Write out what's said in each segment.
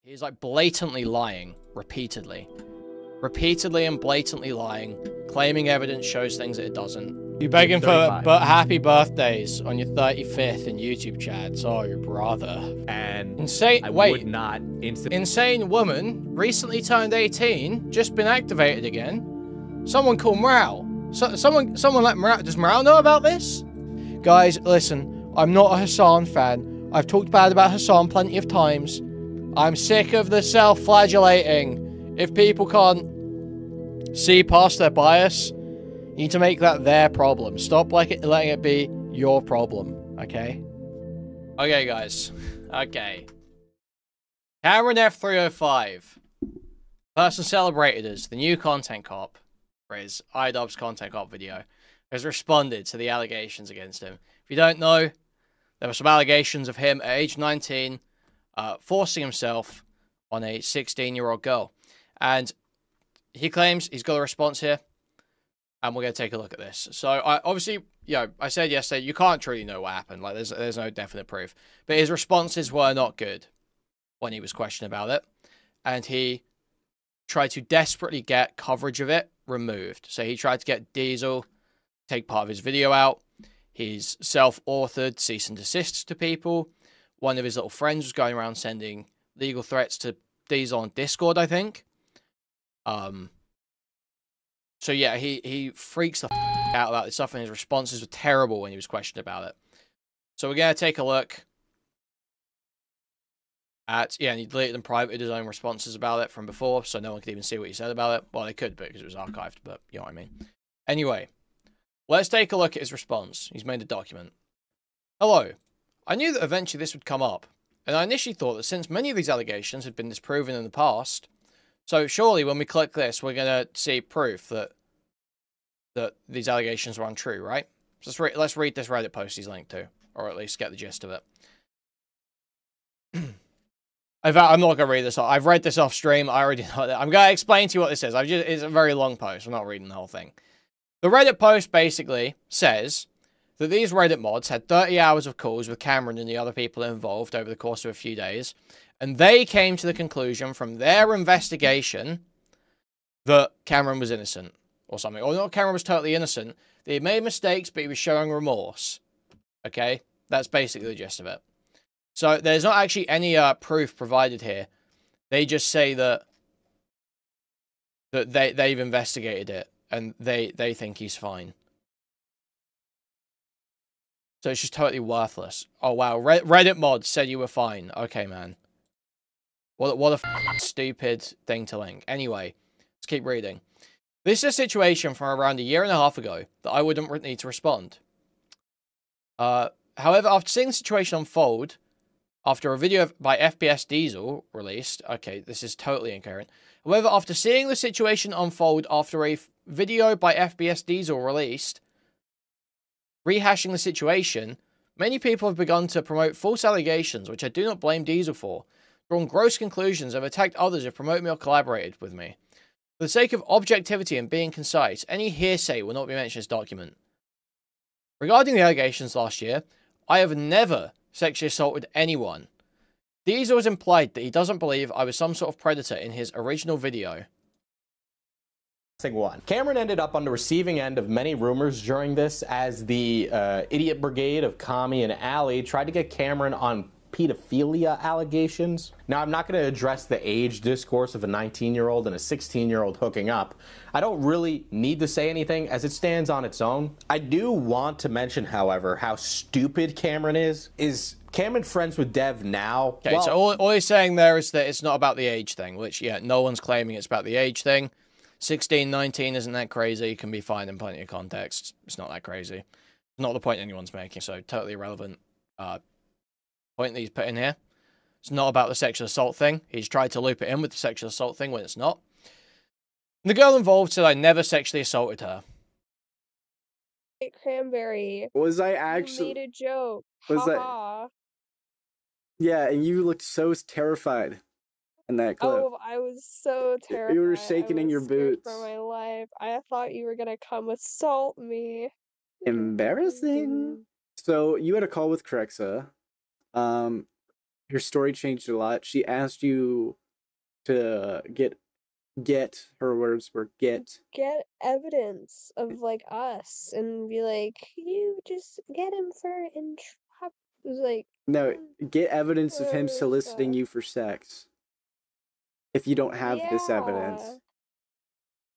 He's like blatantly lying, repeatedly and blatantly lying, claiming evidence shows things that it doesn't. You begging for happy birthdays on your 35th in YouTube chats. Oh, your brother. And insane. I Wait, would not insane woman recently turned 18, just been activated again. Someone call Morale. Someone let Morale. Does Morale know about this? Guys, listen. I'm not a Hassan fan. I've talked bad about Hassan plenty of times. I'm sick of the self-flagellating. If people can't see past their bias, you need to make that their problem. Stop letting it be your problem, okay? Okay, guys. Okay. CameronF305. Person celebrated as the new content cop for his iDubbbz content cop video has responded to the allegations against him. If you don't know, there were some allegations of him at age 19 forcing himself on a 16-year-old girl. And he claims he's got a response here. And we're going to take a look at this. So, obviously, I said yesterday, you can't truly know what happened. Like, there's no definite proof. But his responses were not good when he was questioned about it. And he tried to desperately get coverage of it removed. So, he tried to get Diesel to take part of his video out. He's self-authored cease and desists to people. One of his little friends was going around sending legal threats to Diesel on Discord, I think. So yeah, he freaks the out about this stuff, and his responses were terrible when he was questioned about it. So we're going to take a look at, and he deleted and privated his own responses about it from before, so no one could even see what he said about it. Well, they could, because it was archived, but you know what I mean. Anyway, let's take a look at his response. He's made a document. Hello. I knew that eventually this would come up, and I initially thought that since many of these allegations had been disproven in the past, so surely when we click this, we're going to see proof that these allegations are untrue, right? So let's read this Reddit post he's linked to, or at least get the gist of it. I'm not going to read this off. I've read this off stream. I already know that. I'm going to explain to you what this is. It's a very long post. I'm not reading the whole thing. The Reddit post basically says that these Reddit mods had 30 hours of calls with Cameron and the other people involved over the course of a few days, and they came to the conclusion from their investigation that Cameron was innocent, or something. Or not Cameron was totally innocent. He made mistakes, but he was showing remorse. Okay? That's basically the gist of it. So there's not actually any proof provided here. They just say that they've investigated it, and they think he's fine. So it's just totally worthless. Oh, wow. Reddit mods said you were fine. Okay, man. What a stupid thing to link. Anyway, let's keep reading. This is a situation from around 1.5 years ago that I wouldn't need to respond. However, after seeing the situation unfold, after a video by fpsdiesel released... Okay, this is totally incoherent. However, after seeing the situation unfold after a video by fpsdiesel released, rehashing the situation, many people have begun to promote false allegations, which I do not blame Diesel for, drawn gross conclusions, and have attacked others who promoted me or collaborated with me. For the sake of objectivity and being concise, any hearsay will not be mentioned in this document. Regarding the allegations last year, I have never sexually assaulted anyone. Diesel has implied that he doesn't believe I was some sort of predator in his original video. One. Cameron ended up on the receiving end of many rumors during this, as the idiot brigade of Kami and Ali tried to get Cameron on pedophilia allegations. Now, I'm not going to address the age discourse of a 19-year-old and a 16-year-old hooking up. I don't really need to say anything, as it stands on its own. I do want to mention, however, how stupid Cameron is. Is Cameron friends with Dev now? Okay, well, so all he's saying there is that it's not about the age thing, which, yeah, no one's claiming it's about the age thing. 16, 19 isn't that crazy. It can be fine in plenty of contexts. It's not that crazy. It's not the point anyone's making, so totally irrelevant point that he's put in here. It's not about the sexual assault thing. He's tried to loop it in with the sexual assault thing when it's not. And the girl involved said I never sexually assaulted her. Cranberry. Was I actually... You made a joke. Was Ha-ha. Yeah, and you looked so terrified in that clip. Oh, I was so terrified. You were shaking in your boots. For my life. I thought you were gonna come assault me. Embarrassing. So, you had a call with Crexa. her story changed a lot. She asked you to get her words were get evidence of like us and be like, you just get him for entrap. It was like, no get evidence of him whatever soliciting stuff. you for sex. If you don't have this Yeah. evidence,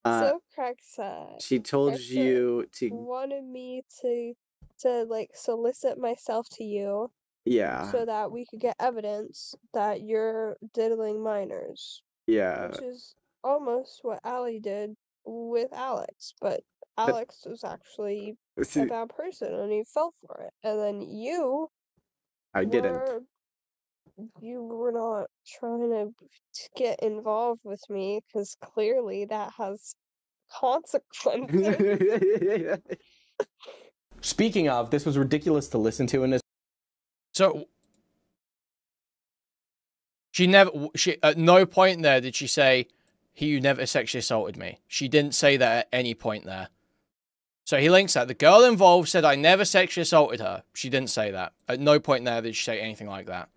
So Craigsa she told you to wanted me to like solicit myself to you yeah so that we could get evidence that you're diddling minors, yeah. which is almost what Allie did with Alex, but But Alex was actually a bad person and he fell for it. And then I didn't. you were not trying to get involved with me because clearly that has consequences. Speaking of, this was ridiculous to listen to in this. So she at no point there did she say, you never sexually assaulted me. She didn't say that at any point there. So he links that. The girl involved said, I never sexually assaulted her. She didn't say that. At no point there did she say anything like that.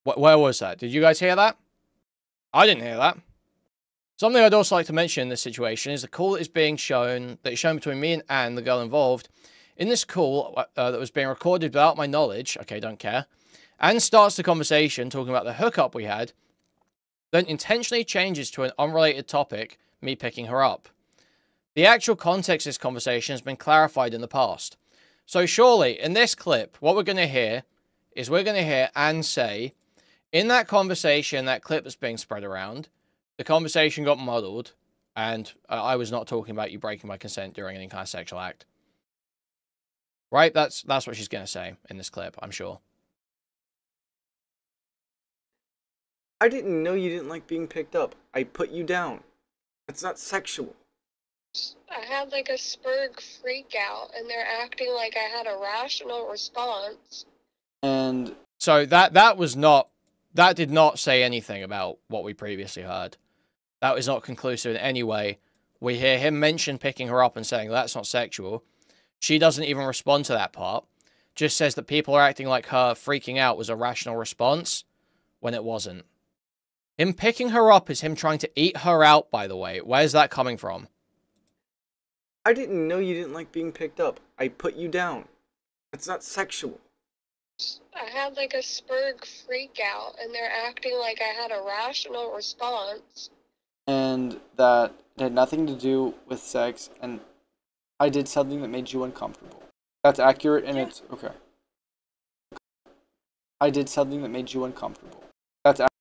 Where was that? Did you guys hear that? I didn't hear that. Something I'd also like to mention in this situation is the call that is being shown, that is shown between me and Anne, the girl involved. In this call that was being recorded without my knowledge, okay, don't care, Anne starts the conversation talking about the hookup we had, then intentionally changes to an unrelated topic, me picking her up. The actual context of this conversation has been clarified in the past. So surely, in this clip, what we're going to hear is we're going to hear Anne say, in that conversation, that clip that's being spread around, the conversation got muddled, and I was not talking about you breaking my consent during any kind of sexual act. Right? That's what she's going to say in this clip, I'm sure. I didn't know you didn't like being picked up. I put you down. It's not sexual. I had like a Spurg freak out and they're acting like I had a rational response. And so that did not say anything about what we previously heard. That was not conclusive in any way. We hear him mention picking her up and saying that's not sexual. She doesn't even respond to that part. Just says that people are acting like her freaking out was a rational response when it wasn't. Him picking her up is him trying to eat her out, by the way. Where's that coming from? I didn't know you didn't like being picked up. I put you down. It's not sexual. I had like a Spurg freak out and they're acting like I had a rational response. And that it had nothing to do with sex, and I did something that made you uncomfortable. That's accurate, and it's okay. I did something that made you uncomfortable. That's accurate,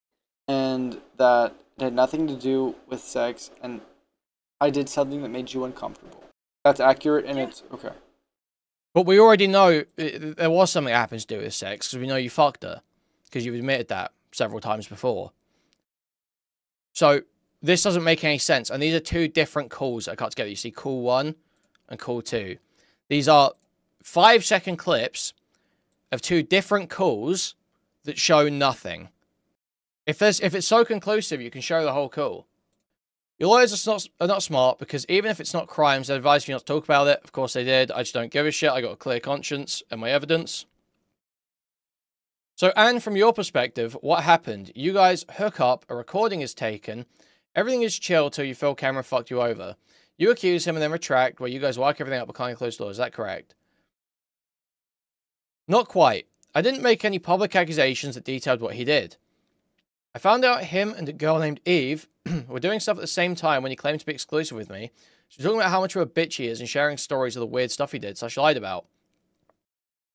and that it had nothing to do with sex, and I did something that made you uncomfortable. That's accurate, and it's okay. But we already know there was something that happens to do with sex, because we know you fucked her. Because you've admitted that several times before. So, this doesn't make any sense. And these are two different calls that are cut together. You see call 1 and call 2. These are 5-second clips of two different calls that show nothing. If it's so conclusive, you can show the whole call. Your lawyers are not smart, because even if it's not crimes, they advise you not to talk about it. Of course they did. I just don't give a shit. I got a clear conscience and my evidence. So, Anne, from your perspective, what happened? You guys hook up, a recording is taken, everything is chill till you feel Cameron fucked you over. You accuse him and then retract, where you guys work everything up behind closed doors. Is that correct? Not quite. I didn't make any public accusations that detailed what he did. I found out him and a girl named Eve were doing stuff at the same time when he claimed to be exclusive with me. She was talking about how much of a bitch he is and sharing stories of the weird stuff he did, / lied about.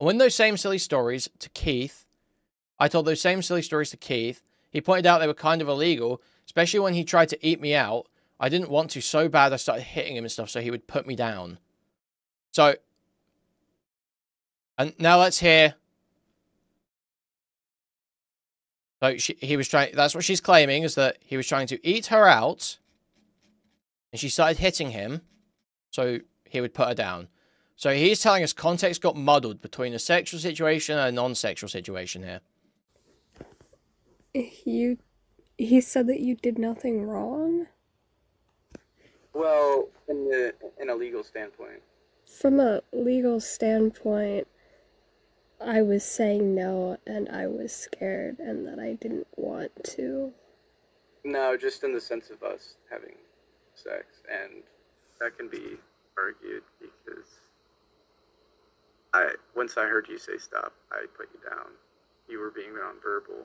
And when those same silly stories to Keith, I told those same silly stories to Keith, he pointed out they were kind of illegal, especially when he tried to eat me out. I didn't want to so bad I started hitting him and stuff so he would put me down. So, and now let's hear. So he was trying, that's what she's claiming, is that he was trying to eat her out, and she started hitting him, so he would put her down. So he's telling us context got muddled between a sexual situation and a non-sexual situation here. He said that you did nothing wrong? Well, in a legal standpoint. From a legal standpoint, I was saying no and I was scared and that I didn't want to. No, just in the sense of us having sex, and that can be argued because once I heard you say stop, I put you down. You were being nonverbal.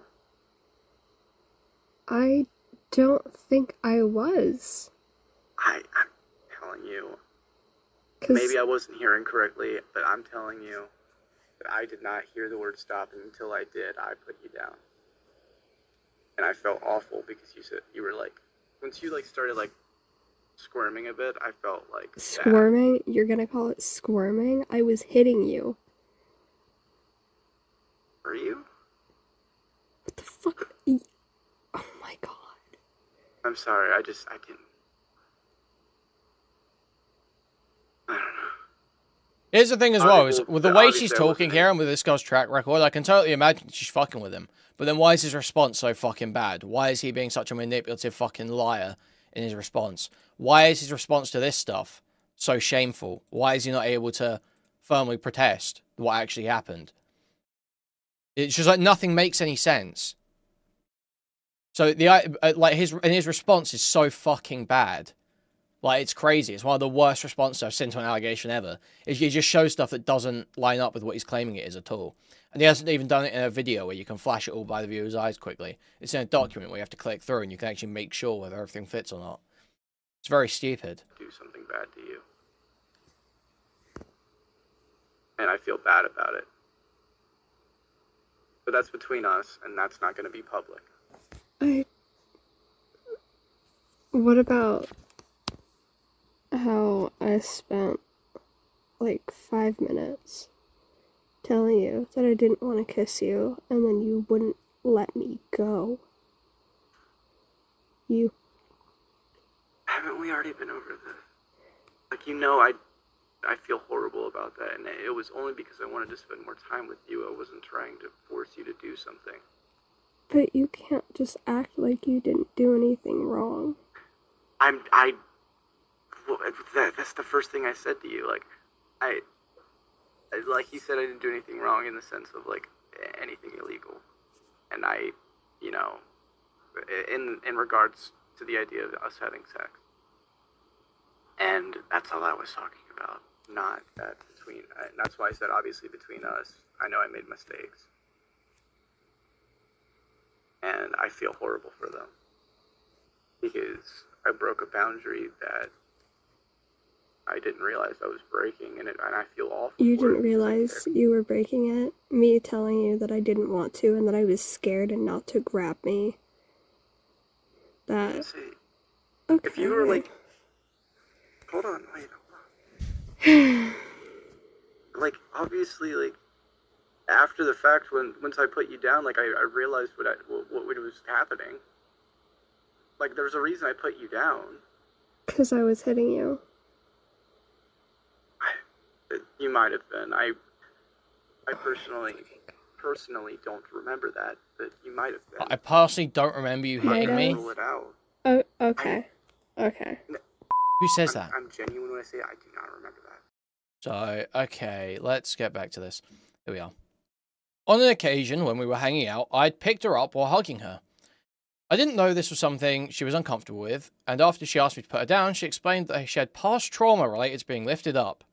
I don't think I was. I'm telling you. 'Cause Maybe I wasn't hearing correctly, but I'm telling you that I did not hear the word stop, and until I did, I put you down. And I felt awful because you were like, once you like started like squirming a bit, I felt like bad. Squirming? You're gonna call it squirming? I was hitting you. Were you? What the fuck? Oh my god. I'm sorry, I didn't. I don't know. Here's the thing as well, is Obviously- with the way obviously she's I wasn't talking here and with this girl's track record, I can totally imagine she's fucking with him. But then why is his response so fucking bad? Why is he being such a manipulative fucking liar in his response? Why is his response to this stuff so shameful? Why is he not able to firmly protest what actually happened? It's just like nothing makes any sense. So like his response is so fucking bad. Like, it's crazy. It's one of the worst responses I've seen to an allegation ever. He just shows stuff that doesn't line up with what he's claiming it is at all. And he hasn't even done it in a video where you can flash it all by the viewer's eyes quickly. It's in a document where you have to click through and you can actually make sure whether everything fits or not. It's very stupid. Do something bad to you. And I feel bad about it. But that's between us, and that's not going to be public. What about how I spent like 5 minutes telling you that I didn't want to kiss you, and then you wouldn't let me go? Haven't we already been over this? Like, you know, I feel horrible about that, and it was only because I wanted to spend more time with you. I wasn't trying to force you to do something. But you can't just act like you didn't do anything wrong. That's the first thing I said to you. Like, like you said, I didn't do anything wrong in the sense of like anything illegal, and you know, in regards to the idea of us having sex, and that's all I was talking about. Not that between. And that's why I said obviously between us. I know I made mistakes, and I feel horrible for them because I broke a boundary that I didn't realize I was breaking, and I feel awful. You didn't realize you were breaking it? Me telling you that I didn't want to and that I was scared and not to grab me. That... Okay. If you were like... Hold on, wait, hold on. Like, obviously, like, after the fact, once I put you down, like, I realized what was happening. Like, there's a reason I put you down. Because I was hitting you. You might have been. I personally don't remember that, but you might have been. I personally don't remember you hitting me. Rule it out. Oh, okay. Okay. Who says that? I'm genuine when I say I do not remember that. So, okay, let's get back to this. Here we are. On an occasion when we were hanging out, I'd picked her up while hugging her. I didn't know this was something she was uncomfortable with, and after she asked me to put her down, she explained that she had past trauma related to being lifted up.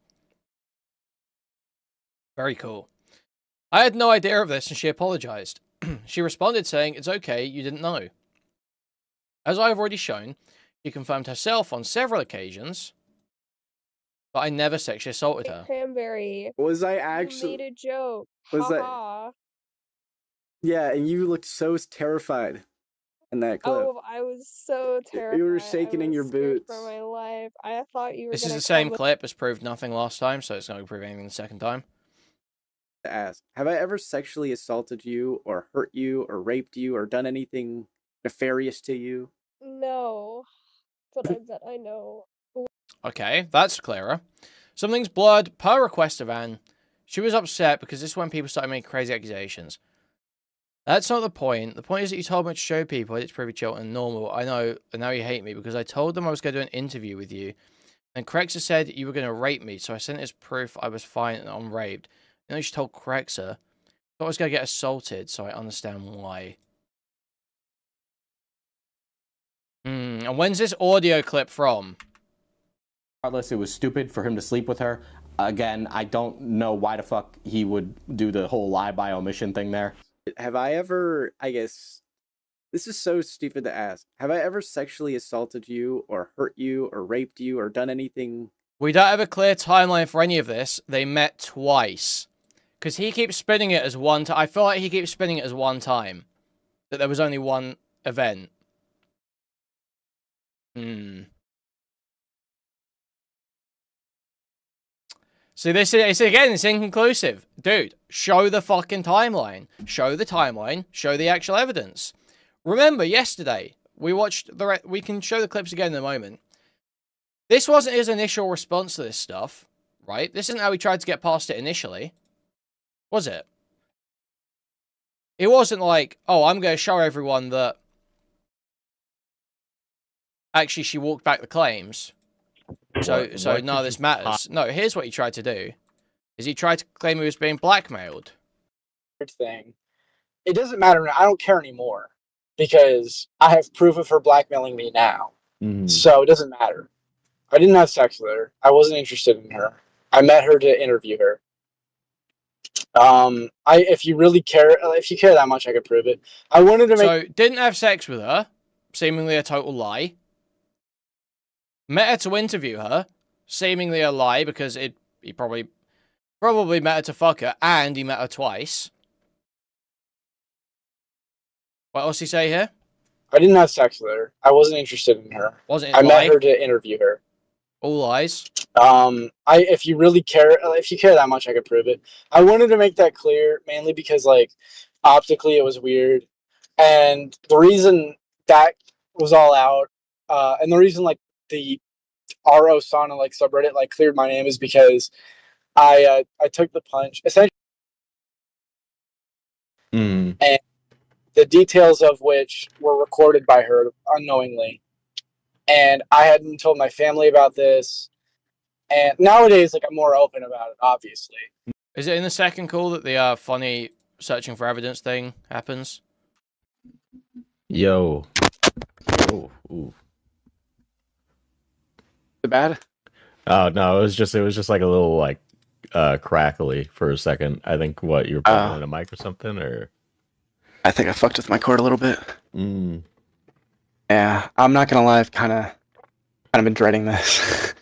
Very cool. I had no idea of this and she apologized. She responded saying, "It's okay, you didn't know." As I have already shown, she confirmed herself on several occasions, but I never sexually assaulted her. Cranberry. Was I You actually... made a joke. Was that... Ha-ha. Yeah, and you looked so terrified in that clip. Oh, I was so terrified. You were shaking in your scared boots. for my life. I thought you were This is gonna the same come with- clip as proved nothing last time, so it's not going to prove anything the second time. To ask, have I ever sexually assaulted you, or hurt you, or raped you, or done anything nefarious to you? No, but I bet I know. Okay, that's clearer. Something's blurred per request of Anne. She was upset because this is when people started making crazy accusations. That's not the point. The point is that you told me to show people it's pretty chill and normal. I know, and now you hate me because I told them I was going to do an interview with you. And Crexa said you were going to rape me, so I sent it as proof I was fine and unraped. You know, she told Crexa I was going to get assaulted, so I understand why. And when's this audio clip from? Regardless, it was stupid for him to sleep with her. Again, I don't know why the fuck he would do the whole lie by omission thing there. Have I ever, I guess, this is so stupid to ask. Have I ever sexually assaulted you or hurt you or raped you or done anything? We don't have a clear timeline for any of this. They met twice. Because he keeps spinning it as one time. I feel like he keeps spinning it as one time. That there was only one event. So this is, again, it's inconclusive. Dude, show the fucking timeline. Show the timeline. Show the actual evidence. Remember, yesterday, we watched we can show the clips again in a moment. This wasn't his initial response to this stuff, right? This isn't how he tried to get past it initially. Was it? It wasn't like, oh, I'm going to show everyone that actually she walked back the claims. So none of this matters. No, here's what he tried to do. Is he tried to claim he was being blackmailed. Thing. It doesn't matter. I don't care anymore because I have proof of her blackmailing me now. So it doesn't matter. I didn't have sex with her. I wasn't interested in her. I met her to interview her. If you really care, if you care that much, I could prove it. I wanted to make. So didn't have sex with her, seemingly a total lie. Met her to interview her, seemingly a lie because he probably met her to fuck her, and he met her twice. What else did he say here? I didn't have sex with her. I wasn't interested in her. Wasn't it I lie? met her to interview her. All lies. If you really care, if you care that much, I could prove it. I wanted to make that clear, mainly because, like, optically it was weird. And the reason that was all out, and the reason, like, the RO Sauna, like, subreddit, like, cleared my name is because I took the punch, essentially, and the details of which were recorded by her unknowingly. And I hadn't told my family about this. And nowadays, like, I'm more open about it, obviously. Is it in the second call that the funny searching for evidence thing happens? Yo. Oh, ooh. Bad? Oh no, it was just like a little like crackly for a second. I think what you were putting in a mic or something, or I think I fucked with my cord a little bit. Yeah, I'm not gonna lie, I've kind of been dreading this.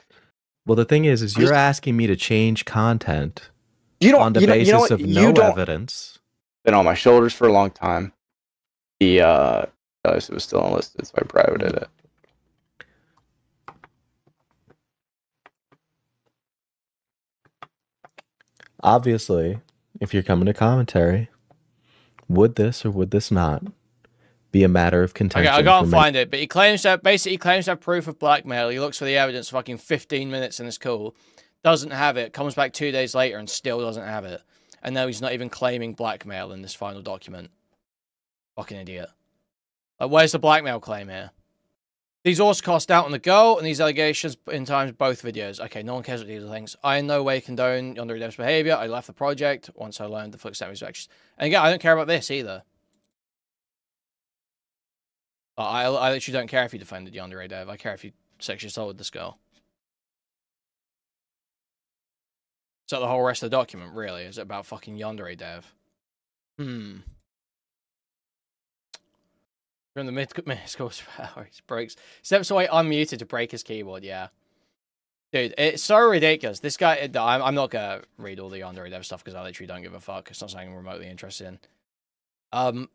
Well, the thing is you're asking me to change content on the you basis know what? of no evidence. Been on my shoulders for a long time. The it was still unlisted, so I privated it. Obviously, if you're coming to commentary, would this or would this not be a matter of contention? Okay, I can't find it, but he claims to have proof of blackmail. He looks for the evidence for fucking 15 minutes in this call. Doesn't have it. Comes back 2 days later and still doesn't have it. And now he's not even claiming blackmail in this final document. Fucking idiot. Like, where's the blackmail claim here? These also cost out on the girl, and these allegations in times both videos. Okay, no one cares what these thinks. I in no way condone Yandere Dev's behavior. I left the project once I learned the full extent of his actions. And again, I don't care about this either. I literally don't care if you defended Yandere Dev. I care if you sexually assaulted this girl. Is that the whole rest of the document, really? Is it about fucking Yandere Dev? From the mythical powers breaks. Steps away unmuted to break his keyboard, yeah. Dude, it's so ridiculous. This guy, I'm not gonna read all the Yandere Dev stuff because I literally don't give a fuck. It's not something I'm remotely interested in.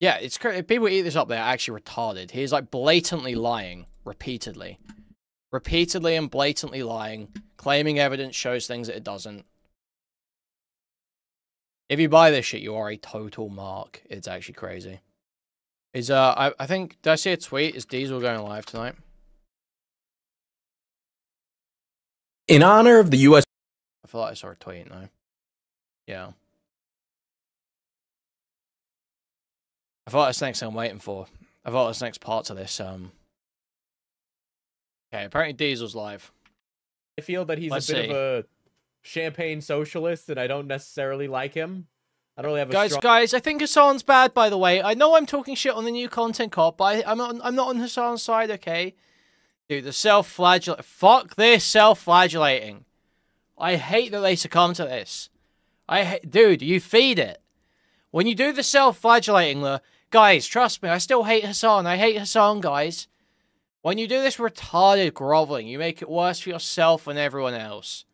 Yeah, it's crazy. If people eat this up, they're actually retarded. He's like blatantly lying, repeatedly. Repeatedly and blatantly lying, claiming evidence shows things that it doesn't. If you buy this shit, you are a total mark. It's actually crazy. Is I think, did I see a tweet? Is Diesel going live tonight? In honor of the U.S. I feel like I saw a tweet, no. Yeah. I feel like that's the next thing I'm waiting for. I feel like that's the next part to this. Okay, apparently Diesel's live. I feel that he's Let's a bit see. of a champagne socialist, and I don't necessarily like him. I don't really have a guys, I think Hassan's bad, by the way. I know I'm talking shit on the new content cop, but I'm not on Hassan's side, okay? Dude, the self-flagellate... Fuck this self-flagellating. I hate that they succumb to this. Dude, you feed it. When you do the self-flagellating, guys, trust me, I still hate Hassan. I hate Hassan, guys. When you do this retarded groveling, you make it worse for yourself and everyone else.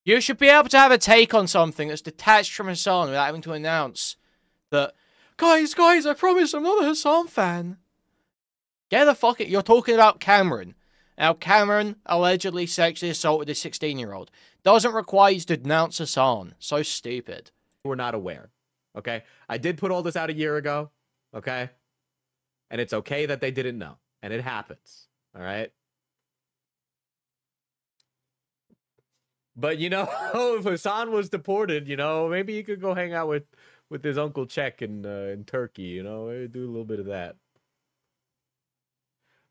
You should be able to have a take on something that's detached from Hassan without having to announce that, guys, I promise I'm not a Hassan fan. Get the fuck it. You're talking about Cameron. Now, Cameron allegedly sexually assaulted a 16-year-old. Doesn't require you to denounce Hassan. So stupid. We're not aware. Okay? I did put all this out a year ago. Okay? And it's okay that they didn't know. And it happens. All right? But, you know, if Hassan was deported, you know, maybe he could go hang out with his Uncle Czech in Turkey, you know? Do a little bit of that.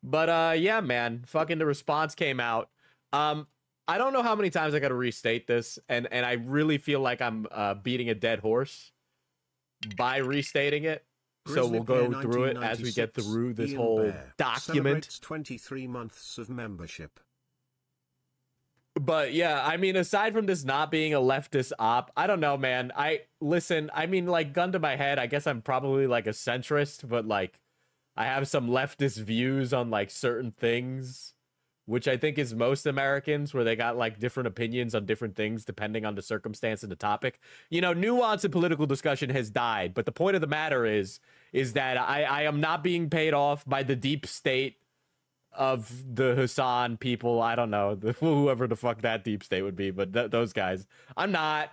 But, yeah, man. Fucking the response came out. I don't know how many times I gotta restate this, and I really feel like I'm beating a dead horse by restating it. So we'll go through it as we get through this whole document. 23 months of membership. But yeah, I mean, aside from this not being a leftist op, I don't know, man. Listen, I mean, like, gun to my head, I guess I'm probably like a centrist, but like, I have some leftist views on like certain things, which I think is most Americans, where they got like different opinions on different things depending on the circumstance and the topic. You know, nuance in political discussion has died, but the point of the matter is that I am not being paid off by the deep state of the Hassan people. I don't know, whoever the fuck that deep state would be, but those guys. I'm not.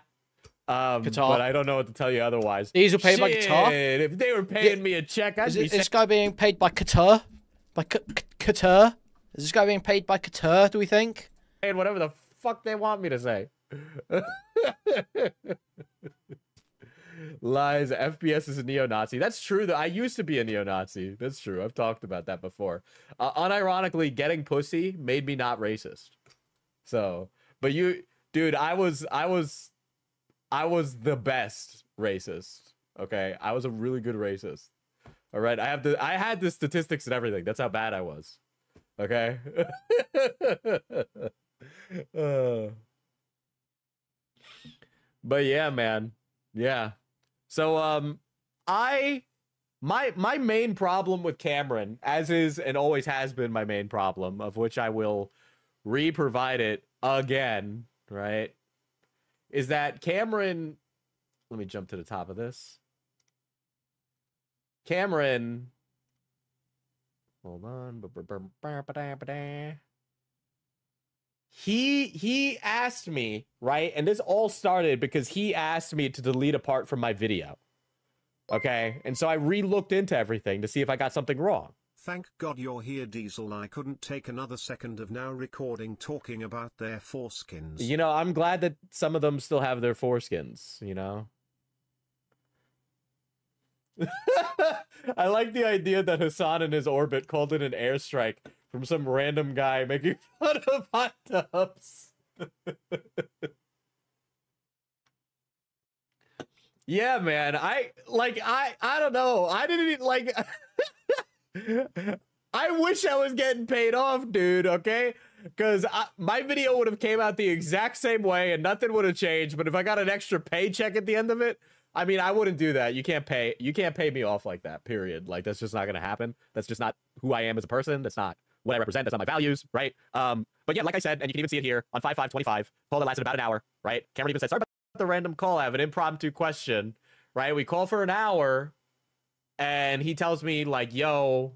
But I don't know what to tell you otherwise. These are paid by Qatar? If they were paying me a check, I'd be... Is this guy being paid by Qatar? By Qatar? Is this guy being paid by Qatar, do we think? And whatever the fuck they want me to say. Lies. FPS is a neo-Nazi. That's true. I used to be a neo-Nazi. That's true. I've talked about that before. Unironically, getting pussy made me not racist. So, but you... Dude, I was the best racist. Okay? I was a really good racist. All right? I had the statistics and everything. That's how bad I was. Okay? But yeah, man. Yeah. So my main problem with Cameron, as is and always has been my main problem, of which I will re-provide it again, right? Is that Cameron, let me jump to the top of this. Cameron, hold on. He asked me, right? And this all started because he asked me to delete a part from my video. Okay? And so I re-looked into everything to see if I got something wrong. Thank God you're here, Diesel. I couldn't take another second of now recording talking about their foreskins. You know, I'm glad that some of them still have their foreskins, you know? I like the idea that Hassan in his orbit called it an airstrike from some random guy making fun of hot tubs. Yeah, man. I don't know. I didn't like... I wish I was getting paid off, dude, okay? Because my video would have came out the exact same way and nothing would have changed, but if I got an extra paycheck at the end of it, I mean, I wouldn't do that. You can't pay me off like that, period. Like, that's just not gonna happen. That's just not who I am as a person. That's not what I represent. That's not my values, right? But yeah, like I said, and you can even see it here on 5/5/25, call that lasted about an hour, right? Cameron even said, sorry about the random call. I have an impromptu question, right? We call for an hour, and he tells me, like, yo,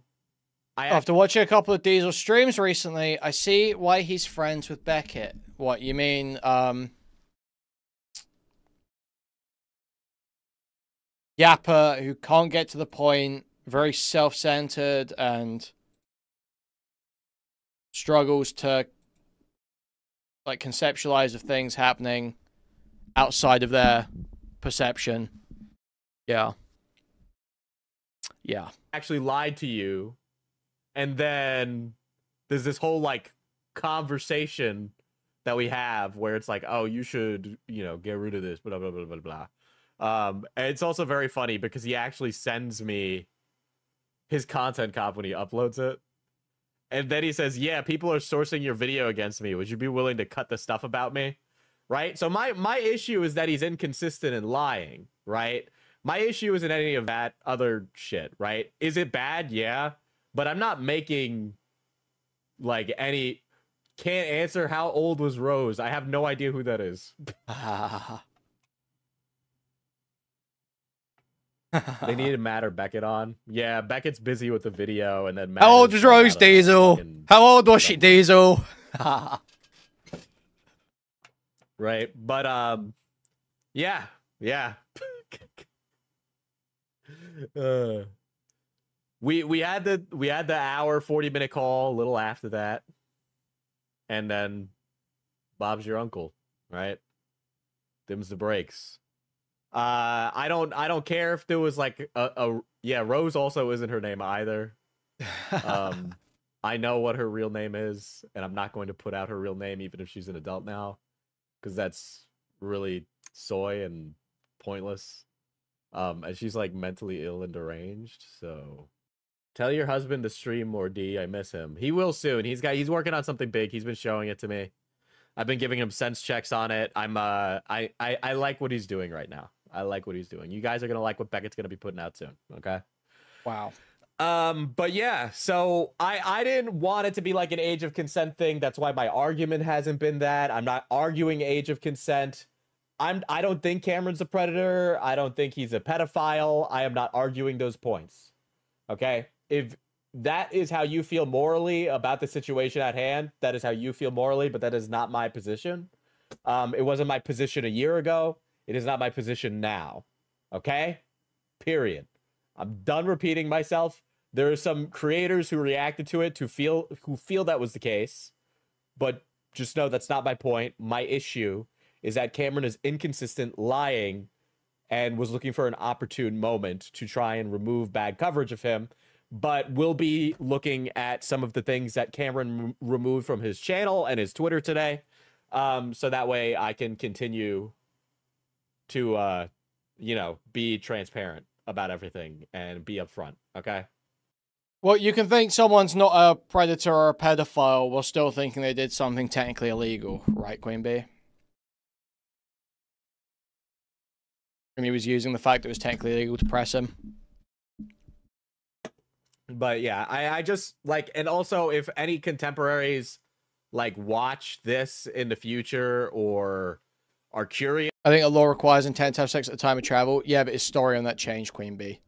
after watching a couple of Diesel streams recently, I see why he's friends with Beckett. What, you mean, Yapper, who can't get to the point, very self-centered, and struggles to, like, conceptualize of things happening outside of their perception. Yeah. Yeah. Actually lied to you. And then there's this whole, like, conversation that we have where it's like, oh, you should, you know, get rid of this, blah, blah, blah, blah, blah. And it's also very funny because he actually sends me his content cop when he uploads it. And then he says, yeah, people are sourcing your video against me. Would you be willing to cut the stuff about me? Right? So my issue is that he's inconsistent and lying, right? My issue isn't any of that other shit, right? Is it bad? Yeah. But I'm not making, like, any... Can't answer how old was Rose. I have no idea who that is. They needed Matt or Beckett on. Yeah, Beckett's busy with the video, and then Matt... How old was Rose, Diesel? How old was she, Diesel? Right, but, yeah. We had the hour 40-minute call a little after that, and then Bob's your uncle, right? Them's the breaks. I don't care if there was like yeah, Rose also isn't her name either. I know what her real name is, and I'm not going to put out her real name even if she's an adult now, because that's really soy and pointless. And she's like mentally ill and deranged, so tell your husband to stream more, D. I miss him. He will soon. He's working on something big. He's been showing it to me. I've been giving him sense checks on it. I like what he's doing right now. I like what he's doing. You guys are gonna like what Beckett's gonna be putting out soon. Okay. Wow. But yeah, so I didn't want it to be like an age of consent thing. That's why my argument hasn't been that. I'm not arguing age of consent. I don't think Cameron's a predator. I don't think he's a pedophile. I am not arguing those points. Okay? If that is how you feel morally about the situation at hand, that is how you feel morally, but that is not my position. It wasn't my position a year ago. It is not my position now. Okay? Period. I'm done repeating myself. There are some creators who reacted to it who feel that was the case, but just know that's not my point. My issue is that Cameron is inconsistent, lying, and was looking for an opportune moment to try and remove bad coverage of him. But we'll be looking at some of the things that Cameron removed from his channel and his Twitter today, so that way I can continue to, you know, be transparent about everything and be upfront. Okay. Well, you can think someone's not a predator or a pedophile while still thinking they did something technically illegal, right, Queen Bee? And he was using the fact that it was technically illegal to press him. But yeah, I just like, and also if any contemporaries like watch this in the future or are curious. I think a law requires intent to have sex at the time of travel. Yeah, but his story on that changed, Queen Bee.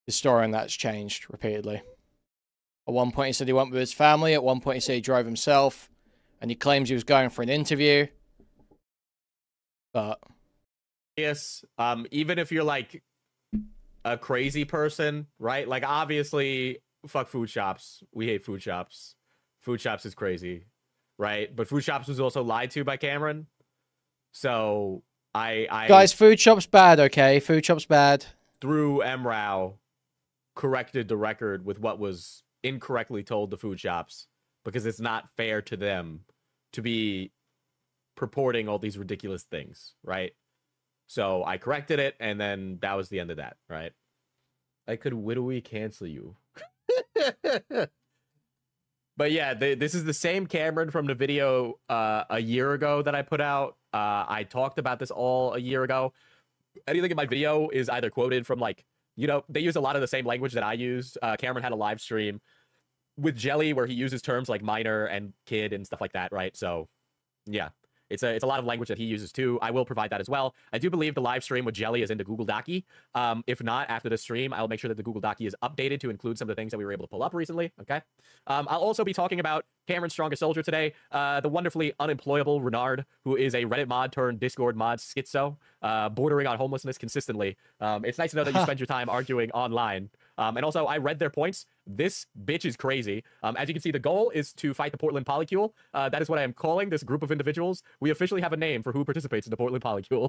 His story on that's changed repeatedly. At one point he said he went with his family. At one point he said he drove himself. And he claims he was going for an interview. But... yes, even if you're like a crazy person, right? Like obviously, fuck food shops. We hate food shops. Food shops is crazy, right? But food shops was also lied to by Cameron. So I guys, food shop's bad, okay? Food shop's bad. Through MRAW, corrected the record with what was incorrectly told to food shops because it's not fair to them to be purporting all these ridiculous things, right? So I corrected it, and then that was the end of that, right? I could widowy cancel you. But yeah, this is the same Cameron from the video a year ago that I put out. I talked about this all a year ago. Anything in my video is either quoted from, like, you know, they use a lot of the same language that I used. Cameron had a live stream with Jelly where he uses terms like minor and kid and stuff like that, right? So, yeah. It's a lot of language that he uses too. I will provide that as well. I do believe the live stream with Jelly is in the Google Docky. If not, after the stream, I'll make sure that the Google Docky is updated to include some of the things that we were able to pull up recently. Okay. I'll also be talking about Cameron's strongest soldier today, the wonderfully unemployable Renard, who is a Reddit mod turned Discord mod schizo, bordering on homelessness consistently. It's nice to know that you spend your time arguing online. And also, I read their points. This bitch is crazy. As you can see, the goal is to fight the Portland Polycule. That is what I am calling this group of individuals. We officially have a name for who participates in the Portland Polycule.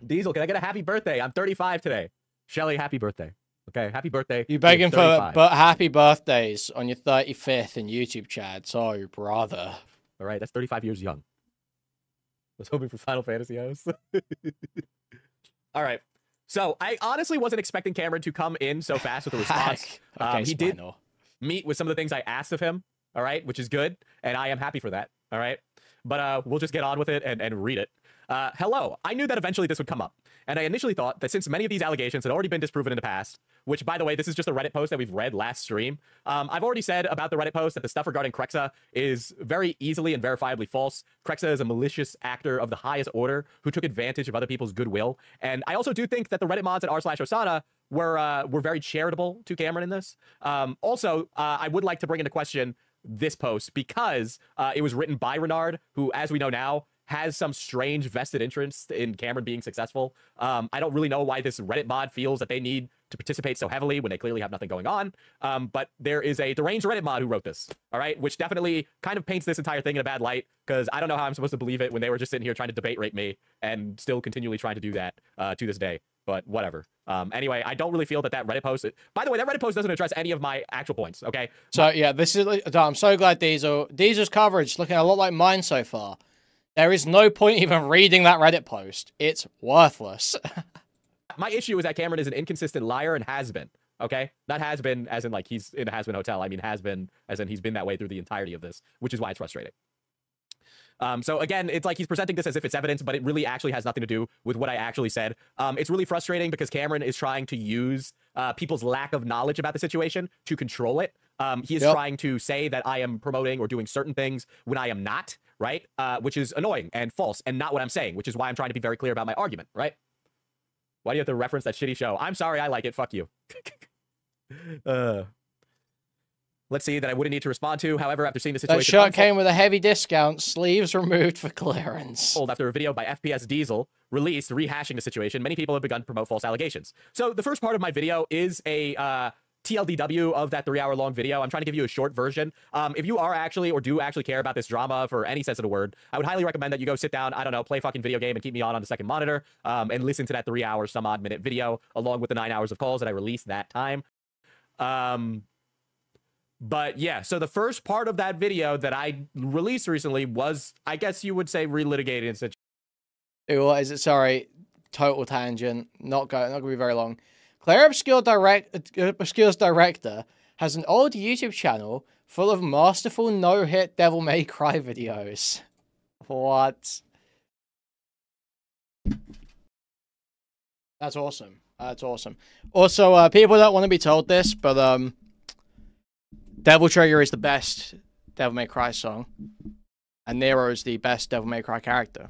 Diesel, can I get a happy birthday? I'm 35 today. Shelly, happy birthday. Okay, happy birthday. You begging for 35. but happy birthdays on your 35th in YouTube chat. Oh, brother. All right, that's 35 years young. I was hoping for Final Fantasy house. All right. So I honestly wasn't expecting Cameron to come in so fast with a response. Okay, He did Spinal. meet with some of the things I asked of him. All right, which is good, and I am happy for that. All right, but we'll just get on with it and read it. Hello. I knew that eventually this would come up, and I initially thought that since many of these allegations had already been disproven in the past, which, by the way, this is just a Reddit post that we've read last stream. I've already said about the Reddit post that the stuff regarding Krexa is very easily and verifiably false. Krexa is a malicious actor of the highest order who took advantage of other people's goodwill. And I also do think that the Reddit mods at r/Osana were very charitable to Cameron in this. Also, I would like to bring into question this post because it was written by Renard, who, as we know now, has some strange vested interest in Cameron being successful. I don't really know why this Reddit mod feels that they need to participate so heavily when they clearly have nothing going on. But there is a deranged Reddit mod who wrote this, all right, which definitely kind of paints this entire thing in a bad light, because I don't know how I'm supposed to believe it when they were just sitting here trying to debate rape me and still continually trying to do that to this day. But whatever. Anyway, I don't really feel that Reddit post... By the way, that Reddit post doesn't address any of my actual points, okay? So, yeah, this is... I'm so glad Diesel's coverage is looking a lot like mine so far. There is no point even reading that Reddit post. It's worthless. My issue is that Cameron is an inconsistent liar and has been, okay? Not has been as in, like, he's in a has-been hotel. I mean has been as in he's been that way through the entirety of this, which is why it's frustrating. So again, it's like he's presenting this as if it's evidence, but it really actually has nothing to do with what I actually said. It's really frustrating because Cameron is trying to use people's lack of knowledge about the situation to control it. He is trying to say that I am promoting or doing certain things when I am not, right? Which is annoying and false and not what I'm saying, which is why I'm trying to be very clear about my argument, right? Why do you have to reference that shitty show? I'm sorry, I like it. Fuck you. Let's see that I wouldn't need to respond to. However, after seeing the situation... That shirt came with a heavy discount, sleeves removed for clearance. After a video by fpsdiesel released rehashing the situation, many people have begun to promote false allegations. So the first part of my video is a TLDW of that 3-hour-long video. I'm trying to give you a short version. If you are actually or do actually care about this drama for any sense of the word, I would highly recommend that you go sit down, I don't know, play a fucking video game and keep me on the second monitor and listen to that 3-hour some odd minute video along with the 9 hours of calls that I released that time. But yeah, so the first part of that video that I released recently was, I guess you would say, relitigated situation. What is it? Sorry, total tangent. Not gonna be very long. Claire Obscure's director has an old YouTube channel full of masterful no-hit Devil May Cry videos. What? That's awesome. That's awesome. Also, people don't want to be told this, but Devil Trigger is the best Devil May Cry song, and Nero is the best Devil May Cry character.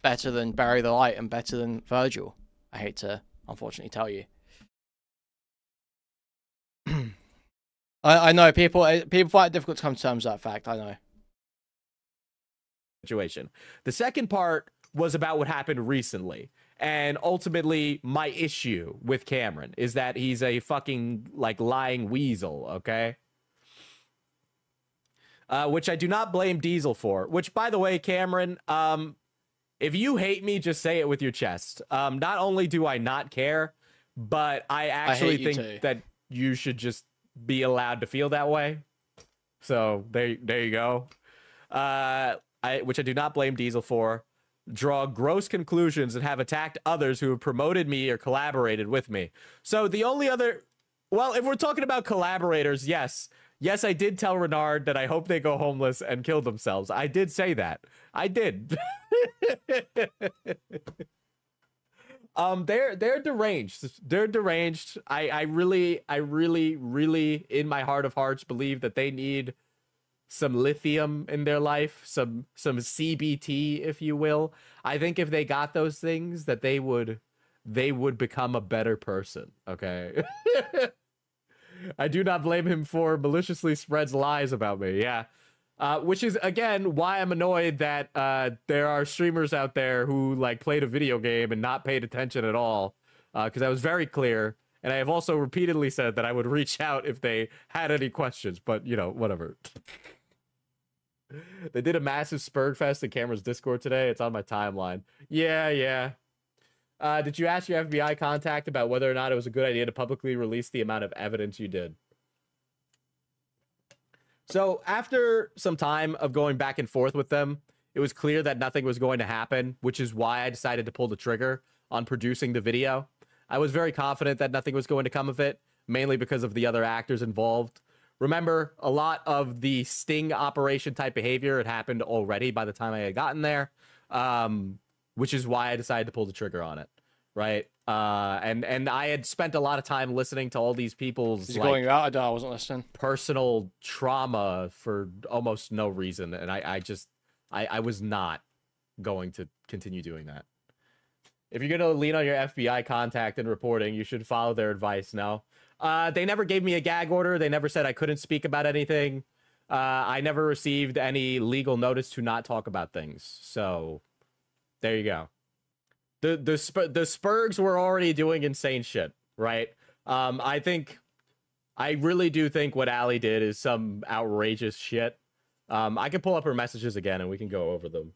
Better than Bury the Light and better than Virgil. I hate to, unfortunately, tell you. I know people find it difficult to come to terms with that fact. I know. Situation. The second part was about what happened recently. And ultimately, my issue with Cameron is that he's a fucking, like, lying weasel, okay? Which I do not blame Diesel for. Which, by the way, Cameron, if you hate me, just say it with your chest. Not only do I not care, but I actually think that you should just be allowed to feel that way. So, there you go. Which I do not blame Diesel for. Draw gross conclusions and have attacked others who have promoted me or collaborated with me. So the only other... Well, if we're talking about collaborators, yes. Yes, I did tell Renard that I hope they go homeless and kill themselves. I did say that. I did. They're deranged. They're deranged. I really, in my heart of hearts, believe that they need some lithium in their life, some CBT, if you will. I think if they got those things, that they would become a better person. Okay. I do not blame him for maliciously spreads lies about me. Yeah. Which is, again, why I'm annoyed that there are streamers out there who, like, played a video game and not paid attention at all. Because I was very clear. And I have also repeatedly said that I would reach out if they had any questions. But, you know, whatever. They did a massive Spurgfest in Cameron's Discord today. It's on my timeline. Yeah. Did you ask your FBI contact about whether or not it was a good idea to publicly release the amount of evidence you did? So after some time of going back and forth with them, it was clear that nothing was going to happen, which is why I decided to pull the trigger on producing the video. I was very confident that nothing was going to come of it, mainly because of the other actors involved. Remember, a lot of the sting operation type behavior had happened already by the time I had gotten there, which is why I decided to pull the trigger on it, right? And I had spent a lot of time listening to all these people's going out. I wasn't listening. Personal trauma for almost no reason, and I was not going to continue doing that. If you're gonna lean on your FBI contact in reporting, you should follow their advice. No, they never gave me a gag order. They never said I couldn't speak about anything. I never received any legal notice to not talk about things. So there you go. The Spurgs were already doing insane shit, right? I really do think what Allie did is some outrageous shit. I can pull up her messages again and we can go over them.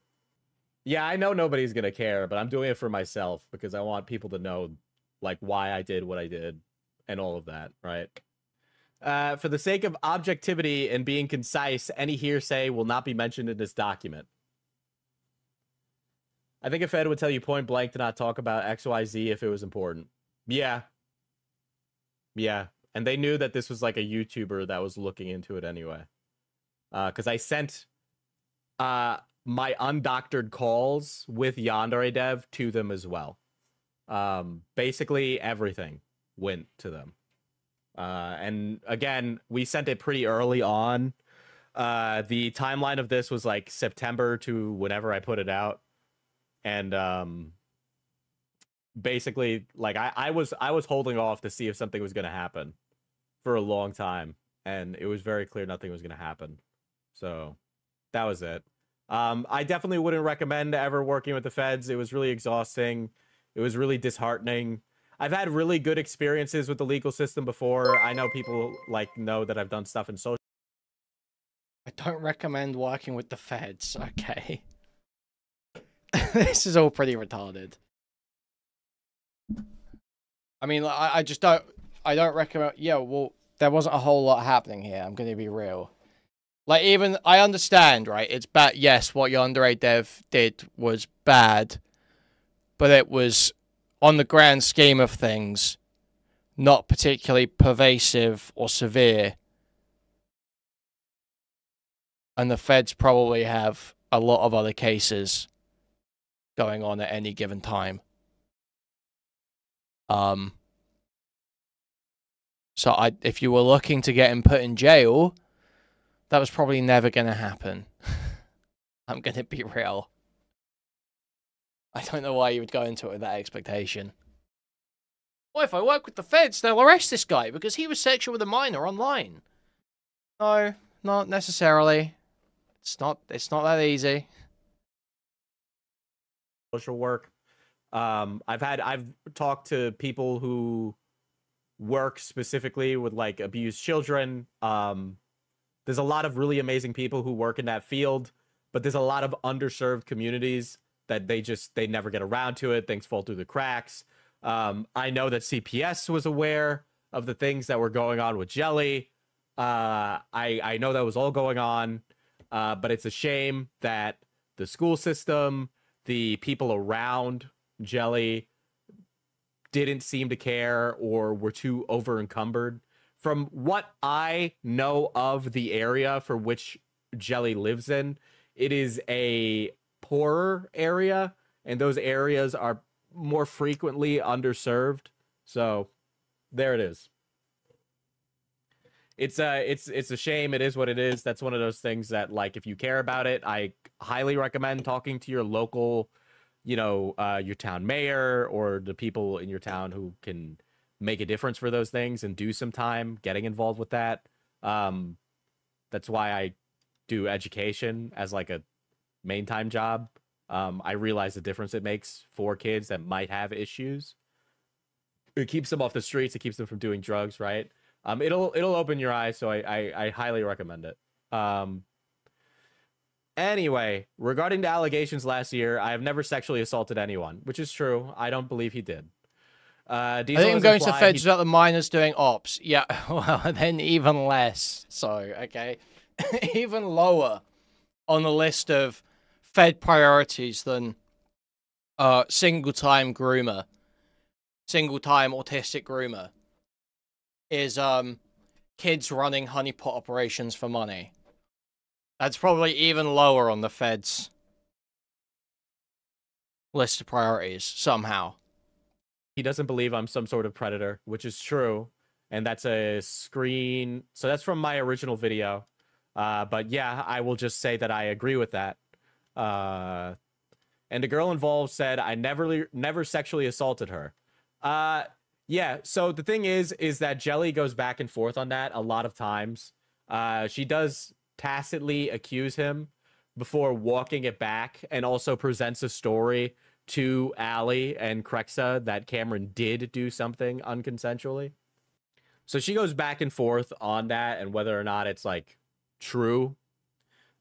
Yeah, I know nobody's gonna care, but I'm doing it for myself because I want people to know, like, why I did what I did and all of that, right? For the sake of objectivity and being concise, any hearsay will not be mentioned in this document. I think a Fed would tell you point blank to not talk about XYZ if it was important. Yeah. Yeah. And they knew that this was like a YouTuber that was looking into it anyway. Because I sent my undoctored calls with Yandere Dev to them as well. Basically everything went to them. And again, we sent it pretty early on. The timeline of this was like September to whenever I put it out. And basically, like, I was holding off to see if something was going to happen for a long time. And it was very clear nothing was going to happen. So that was it. I definitely wouldn't recommend ever working with the feds. It was really exhausting. It was really disheartening. I've had really good experiences with the legal system before. I know people know that I've done stuff in social. I don't recommend working with the feds. Okay. This is all pretty retarded. I mean, I don't recommend. Yeah, well, there wasn't a whole lot happening here. I'm going to be real. Like, even, I understand, right? It's bad. Yes, what Yandere Dev did was bad, but it was, on the grand scheme of things, not particularly pervasive or severe. And the feds probably have a lot of other cases going on at any given time. So if you were looking to get him put in jail, that was probably never going to happen. I'm going to be real. I don't know why you would go into it with that expectation. Well, if I work with the feds, they'll arrest this guy because he was sexual with a minor online. No, not necessarily. It's not that easy. Social work. I've talked to people who work specifically with like abused children. There's a lot of really amazing people who work in that field, but there's a lot of underserved communities that they never get around to it. Things fall through the cracks. I know that CPS was aware of the things that were going on with Jelly. I know that was all going on, but it's a shame that the school system, the people around Jelly didn't seem to care or were too over encumbered. From what I know of the area for which Jelly lives in, it is a poorer area, and those areas are more frequently underserved. So there it is. It's a shame. It is what it is. That's one of those things that, like, if you care about it, I highly recommend talking to your local, your town mayor or the people in your town who can make a difference for those things and do some time getting involved with that. That's why I do education as like a main time job. I realize the difference it makes for kids that might have issues. It keeps them off the streets. It keeps them from doing drugs, right? It'll open your eyes, so I highly recommend it. Anyway, regarding the allegations last year, I have never sexually assaulted anyone, which is true. I don't believe he did. I think I'm going to the feds without the minors doing ops. Yeah, well, then even less. So, okay. Even lower on the list of fed priorities than single-time groomer, single-time autistic groomer, is kids running honeypot operations for money. That's probably even lower on the feds' list of priorities, somehow. He doesn't believe I'm some sort of predator, which is true. And that's a screen. So that's from my original video. But yeah, I will just say that I agree with that. And the girl involved said, I never sexually assaulted her. Yeah, so the thing is that Jelly goes back and forth on that a lot of times. She does tacitly accuse him before walking it back, and also presents a story to Allie and Krexa that Cameron did do something unconsensually. So she goes back and forth on that and whether or not it's like true.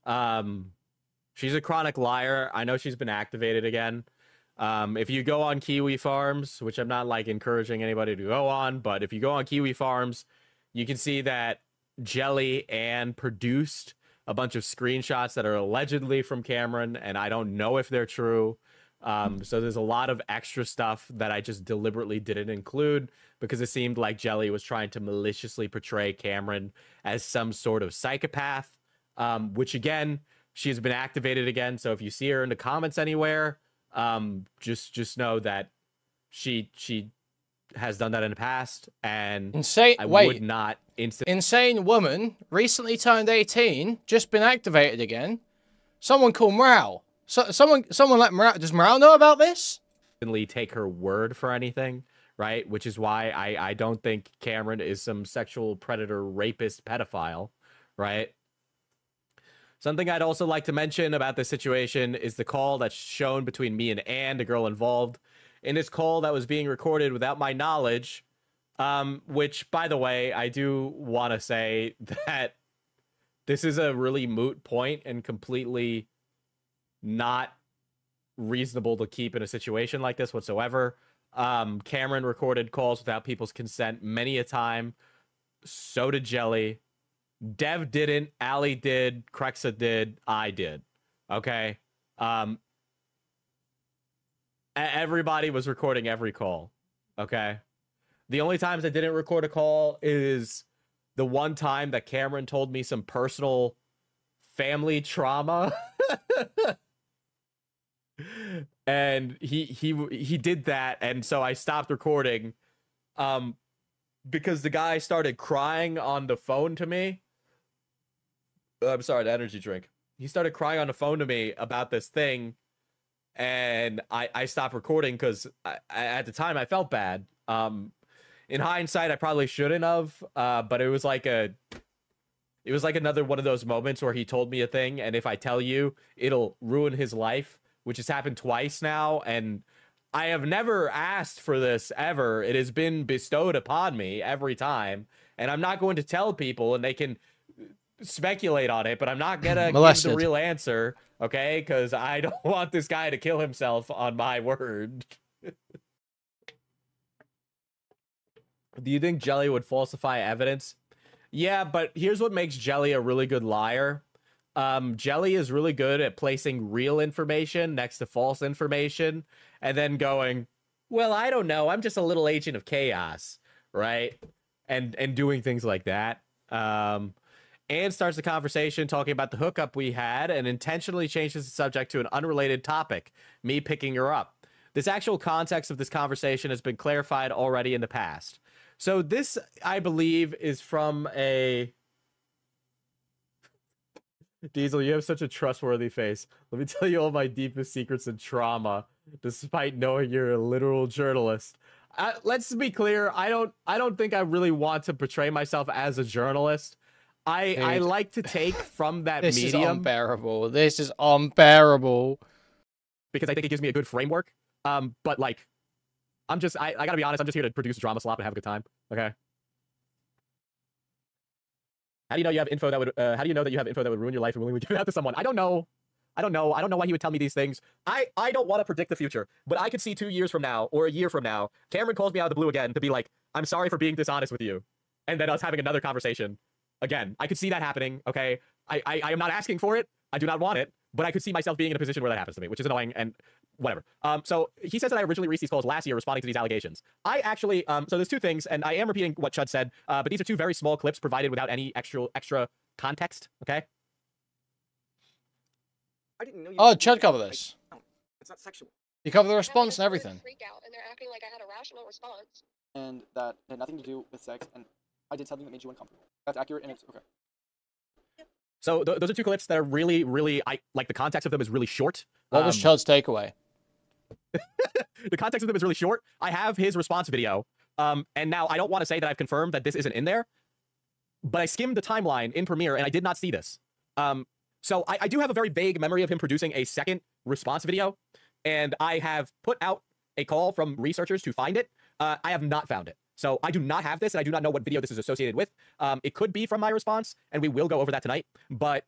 She's a chronic liar. I know she's been activated again. If you go on Kiwi Farms, which I'm not like encouraging anybody to go on, but if you go on Kiwi Farms, you can see that Jelly and produced a bunch of screenshots that are allegedly from Cameron, and I don't know if they're true. So there's a lot of extra stuff that I just deliberately didn't include because it seemed like Jelly was trying to maliciously portray Cameron as some sort of psychopath, which again, she's been activated again. So if you see her in the comments anywhere, just know that she has done that in the past, and I would not Insane woman, recently turned 18, just been activated again. Someone call Morale. Someone let Morale. Does Morale know about this? Take her word for anything, right? Which is why I don't think Cameron is some sexual predator, rapist, pedophile, right? Something I'd also like to mention about this situation is the call that's shown between me and Anne, the girl involved. In this call that was being recorded without my knowledge, which, by the way, I do want to say that this is a really moot point and completely not reasonable to keep in a situation like this whatsoever. Cameron recorded calls without people's consent many a time. So did Jelly. Dev didn't. Allie did. Krexa did. I did. Okay? Everybody was recording every call. Okay? The only times I didn't record a call is the one time that Cameron told me some personal family trauma. And he did that, and so I stopped recording because the guy started crying on the phone to me. I'm sorry, the energy drink. He started crying on the phone to me about this thing, and I stopped recording because at the time I felt bad. In hindsight, I probably shouldn't have, but it was like another one of those moments where he told me a thing, and if I tell you, it'll ruin his life, which has happened twice now, and I have never asked for this ever. It has been bestowed upon me every time, and I'm not going to tell people, and they can speculate on it, but I'm not gonna give the real answer, okay? Because I don't want this guy to kill himself on my word. Do you think Jelly would falsify evidence? Yeah, but here's what makes Jelly a really good liar. Jelly is really good at placing real information next to false information and then going, well, I don't know, I'm just a little agent of chaos, right? And doing things like that. Anne starts the conversation talking about the hookup we had and intentionally changes the subject to an unrelated topic, me picking her up. This actual context of this conversation has been clarified already in the past. So this, I believe, is from a... Diesel, you have such a trustworthy face. Let me tell you all my deepest secrets and trauma, despite knowing you're a literal journalist. Let's be clear. I don't think I really want to portray myself as a journalist. I like to take from that medium. This is unbearable. This is unbearable. Because I think it gives me a good framework. But like, I gotta be honest, I'm just here to produce drama slop and have a good time. Okay. How do you know you have info that would? How do you know that you have info that would ruin your life and willingly give it out to someone? I don't know. I don't know. I don't know why he would tell me these things. I don't want to predict the future, but I could see 2 years from now or a year from now, Cameron calls me out of the blue again to be like, I'm sorry for being dishonest with you. And then us having another conversation. Again, I could see that happening, okay? I am not asking for it. I do not want it, but I could see myself being in a position where that happens to me, which is annoying and whatever. So he says that I originally released these calls last year responding to these allegations. I actually, so there's 2 things, and I am repeating what Chud said, but these are 2 very small clips provided without any extra context, okay? I didn't know you Oh, Chud covered this. It's not sexual. You covered the response and everything. Freak out, and they're acting like I had a rational response. And that had nothing to do with sex, and I did something that made you uncomfortable. That's accurate, and it's okay. So those are 2 clips that are really, really, like the context of them is really short. What was Chud's takeaway? The context of them is really short. I have his response video, and now I don't want to say that I've confirmed that this isn't in there, but I skimmed the timeline in Premiere, and I did not see this. So I do have a very vague memory of him producing a second response video, and I have put out a call from researchers to find it. I have not found it. So I do not have this, and I do not know what video this is associated with. It could be from my response, and we will go over that tonight. But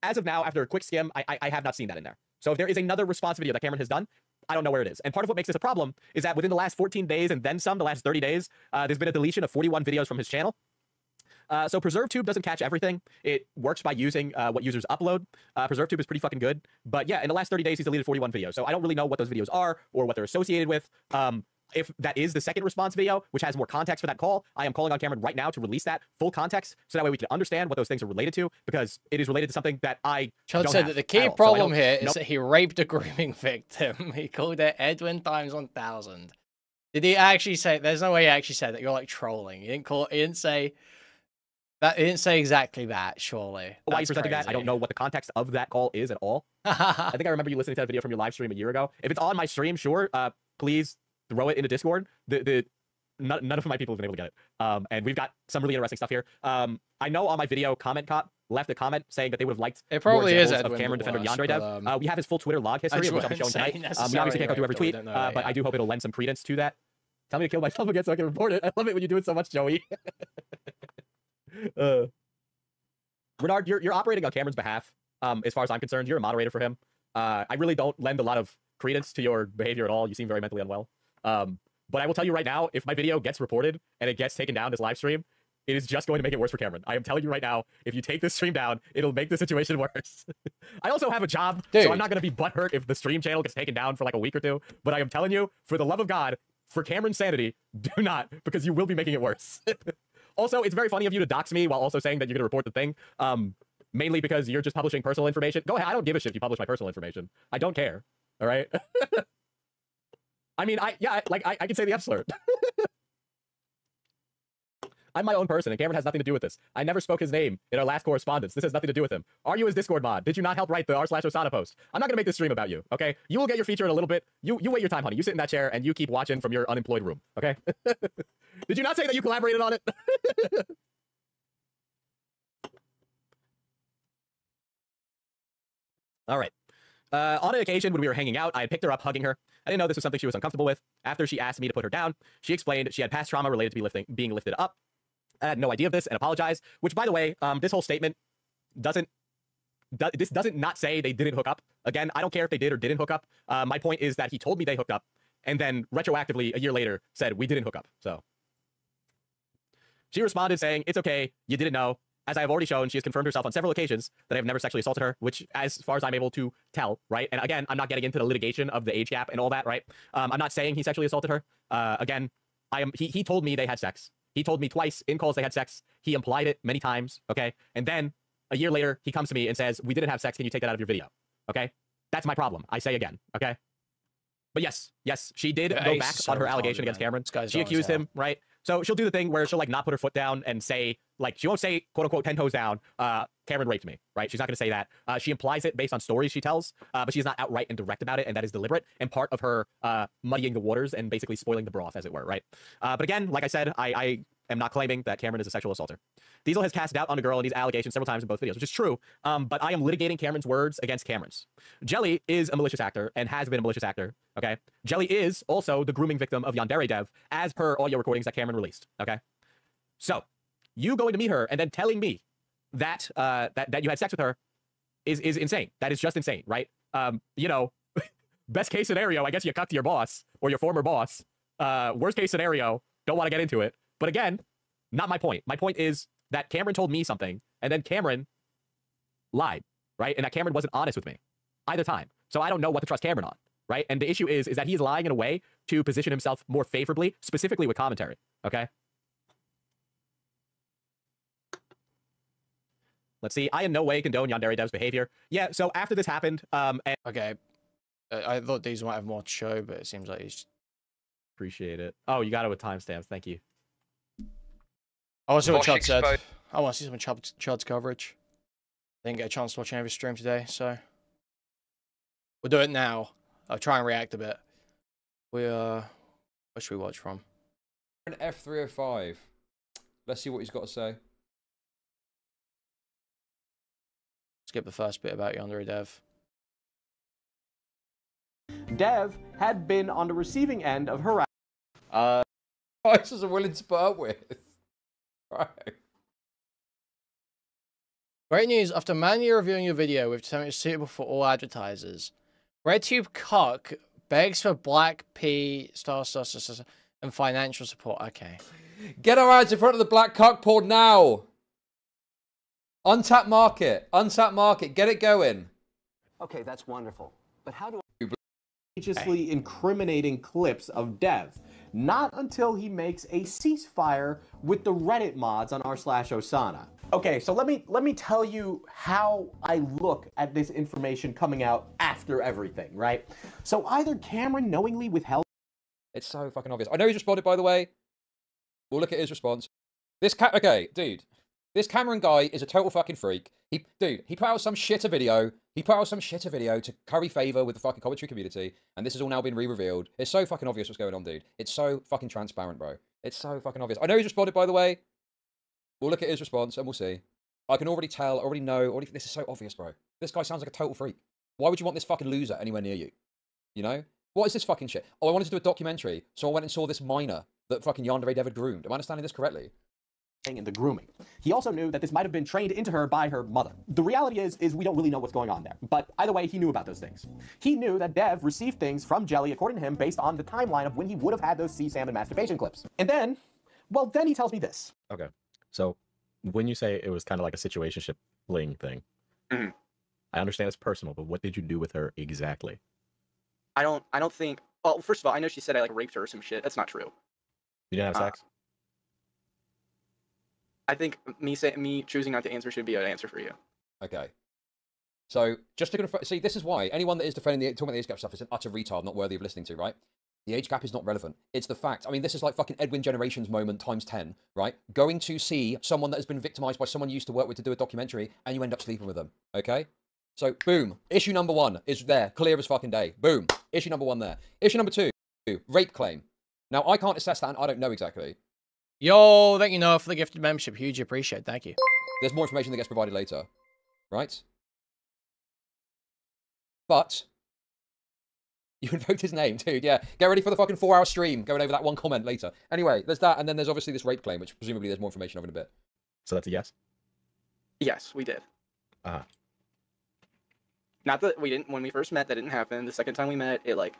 as of now, after a quick skim, I have not seen that in there. So if there is another response video that Cameron has done, I don't know where it is. And part of what makes this a problem is that within the last 14 days and then some, the last 30 days, there's been a deletion of 41 videos from his channel. So PreserveTube doesn't catch everything. It works by using what users upload. PreserveTube is pretty fucking good. But yeah, in the last 30 days, he's deleted 41 videos. So I don't really know what those videos are or what they're associated with. If that is the second response video, which has more context for that call, I am calling on Cameron right now to release that full context so that way we can understand what those things are related to, because it is related to something that I Chud said that the key problem here is that he raped a grooming victim. He called it Edwin times 1000. Did he actually say? There's no way he actually said that. You're like trolling. He didn't call. He didn't say that. He didn't say exactly that. Surely. Why you presented that? I don't know what the context of that call is at all. I think I remember you listening to that video from your live stream a year ago. If it's on my stream, sure. Please throw it into Discord. None of my people have been able to get it. And we've got some really interesting stuff here. I know on my video, Comment Cop left a comment saying that they would have liked it probably more is examples of Edwin Cameron defender Wallace, Yandere Dev. We have his full Twitter log history, which I'll be showing tonight. We obviously can't go through every tweet, but I do hope it'll lend some credence to that. Tell me to kill myself again so I can report it. I love it when you do it so much, Joey. Renard, you're operating on Cameron's behalf. As far as I'm concerned, you're a moderator for him. I really don't lend a lot of credence to your behavior at all. You seem very mentally unwell. But I will tell you right now, if my video gets reported and it gets taken down this live stream, it is just going to make it worse for Cameron. I am telling you right now, if you take this stream down, it'll make the situation worse. I also have a job, so I'm not going to be butthurt if the stream channel gets taken down for like a week or 2. But I am telling you, for the love of God, for Cameron's sanity, do not, because you will be making it worse. Also, it's very funny of you to dox me while also saying that you're going to report the thing. Mainly because you're just publishing personal information. Go ahead, I don't give a shit if you publish my personal information. I don't care. All right? I mean, I can say the F slur. I'm my own person, and Cameron has nothing to do with this. I never spoke his name in our last correspondence. This has nothing to do with him. Are you his Discord mod? Did you not help write the r/Osana post? I'm not gonna make this stream about you, okay? You will get your feature in a little bit. You wait your time, honey. You sit in that chair, and you keep watching from your unemployed room, okay? Did you not say that you collaborated on it? All right. On an occasion when we were hanging out, I had picked her up, hugging her. I didn't know this was something she was uncomfortable with. After she asked me to put her down, she explained she had past trauma related to being lifted up. I had no idea of this and apologized, which, by the way, this whole statement doesn't not say they didn't hook up. Again, I don't care if they did or didn't hook up. My point is that he told me they hooked up and then retroactively a year later said we didn't hook up. So she responded saying, "It's okay, you didn't know. As I have already shown, she has confirmed herself on several occasions that I have never sexually assaulted her," which, as far as I'm able to tell, right? And again, I'm not getting into the litigation of the age gap and all that, right? I'm not saying he sexually assaulted her. Again, he told me they had sex. He told me twice in calls they had sex. He implied it many times, okay? And then a year later, he comes to me and says, "We didn't have sex. Can you take that out of your video?" Okay? That's my problem. I say again, okay? But yes, she did go back on her allegation against Cameron. She accused him, right? So she'll do the thing where she'll like not put her foot down and say, like, she won't say, quote unquote, 10 toes down, Cameron raped me, right? She's not going to say that. She implies it based on stories she tells, but she's not outright and direct about it, and that is deliberate and part of her muddying the waters and basically spoiling the broth, as it were, right? But again, like I said, I am not claiming that Cameron is a sexual assaulter. Diesel has cast doubt on a girl in these allegations several times in both videos, which is true, but I am litigating Cameron's words against Cameron's. Jelly is a malicious actor and has been a malicious actor, okay? Jelly is also the grooming victim of Yandere Dev, as per audio recordings that Cameron released, okay? So, you going to meet her and then telling me that that you had sex with her is insane. That is just insane, right? You know, best case scenario, I guess you cut to your boss or your former boss. Worst case scenario, don't want to get into it. But again, not my point. My point is that Cameron told me something, and then Cameron lied, right? And that Cameron wasn't honest with me either time. So I don't know what to trust Cameron on, right? And the issue is that he is lying in a way to position himself more favorably, specifically with commentary, okay? Let's see. I in no way condone Yandere Dev's behavior. Yeah, so after this happened, Okay. I thought these might have more to show, but it seems like he's... Appreciate it. Oh, you got it with timestamps. Thank you. I want to see what Vosh Chud said. expo- I want to see some Chud's coverage. Didn't get a chance to watch any of his stream today, so... We'll do it now. I'll try and react a bit. Where should we watch from? F305. Let's see what he's got to say. Skip the first bit about Yandere Dev. Dev had been on the receiving end of harassment. Prices are willing to put up with. Right. Great news, after manually reviewing your video, we've determined it's suitable for all advertisers. RedTube Cock begs for Black P and financial support. Okay. Get our ads in front of the black cockport now. Untapped market. Untapped market. Get it going. Okay, that's wonderful. But how do Egregiously incriminating clips of Dev. Not until he makes a ceasefire with the Reddit mods on r/Osana. Okay, so let me tell you how I look at this information coming out after everything, right? So either Cameron knowingly withheld... It's so fucking obvious. I know he's responded, by the way. We'll look at his response. Okay, dude. This Cameron guy is a total fucking freak. He put out some shitter video. He put out some shitter video to curry favor with the fucking commentary community, and this has all now been re-revealed. It's so fucking obvious what's going on, dude. It's so fucking transparent, bro. It's so fucking obvious. I know he's responded, by the way. We'll look at his response, and we'll see. I can already tell, already know, this is so obvious, bro. This guy sounds like a total freak. Why would you want this fucking loser anywhere near you? You know? What is this fucking shit? Oh, I wanted to do a documentary, so I went and saw this minor that fucking Yandere Dev had groomed. Am I understanding this correctly? in the grooming. He also knew that this might have been trained into her by her mother. The reality is we don't really know what's going on there. But either way, he knew about those things. He knew that Dev received things from Jelly, according to him, based on the timeline of when he would have had those C-SAM and masturbation clips. And then, well, then he tells me this. Okay. So when you say it was kind of like a situationship fling thing, I understand it's personal, but what did you do with her exactly? I don't think. Well, first of all, I know she said I like raped her or some shit. That's not true. You didn't have sex? I think me choosing not to answer should be an answer for you. Okay. So just to confirm, see, this is why anyone that is talking about the age gap stuff is an utter retard, not worthy of listening to, right? The age gap is not relevant. It's the fact. I mean, this is like fucking Edwin Generations moment times 10, right? Going to see someone that has been victimized by someone you used to work with to do a documentary, and you end up sleeping with them. Okay. So boom, issue number 1 is there, clear as fucking day. Boom, issue number 1 there. Issue number 2, rape claim. Now I can't assess that, and I don't know exactly. Yo, thank you, Noah, for the gifted membership. Huge appreciate. Thank you. There's more information that gets provided later, right? But you invoked his name, dude. Yeah, get ready for the fucking 4-hour stream. Going over that one comment later. Anyway, there's that, and then there's obviously this rape claim, which presumably there's more information of in a bit. So that's a yes. Yes, we did. Uh-huh. Not that we didn't when we first met. That didn't happen. The second time we met, it like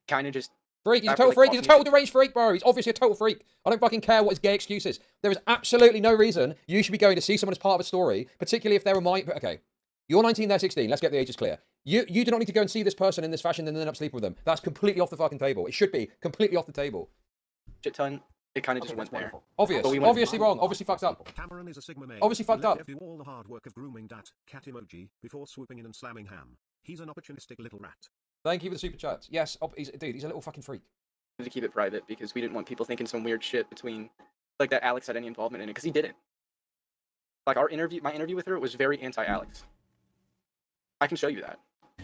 kind of just. Freak, he's a total freak, he's a total deranged freak, bro. He's obviously a total freak. I don't fucking care what his gay excuse is. There is absolutely no reason you should be going to see someone as part of a story, particularly if they're a minor. Okay, you're 19, they're 16. Let's get the ages clear. You do not need to go and see this person in this fashion and then end up sleeping with them. That's completely off the fucking table. It should be completely off the table. Shit ton. It kind of just went there. Obvious. Obviously wrong. Obviously fucked up. Cameron is a Sigma male. Obviously fucked up. Do all the hard work of grooming that cat emoji before swooping in and slamming ham. He's an opportunistic little rat. Thank you for the super chat. Yes, he's a little fucking freak. To keep it private because we didn't want people thinking some weird shit between, like that Alex had any involvement in it because he didn't. Like my interview with her was very anti-Alex. I can show you that.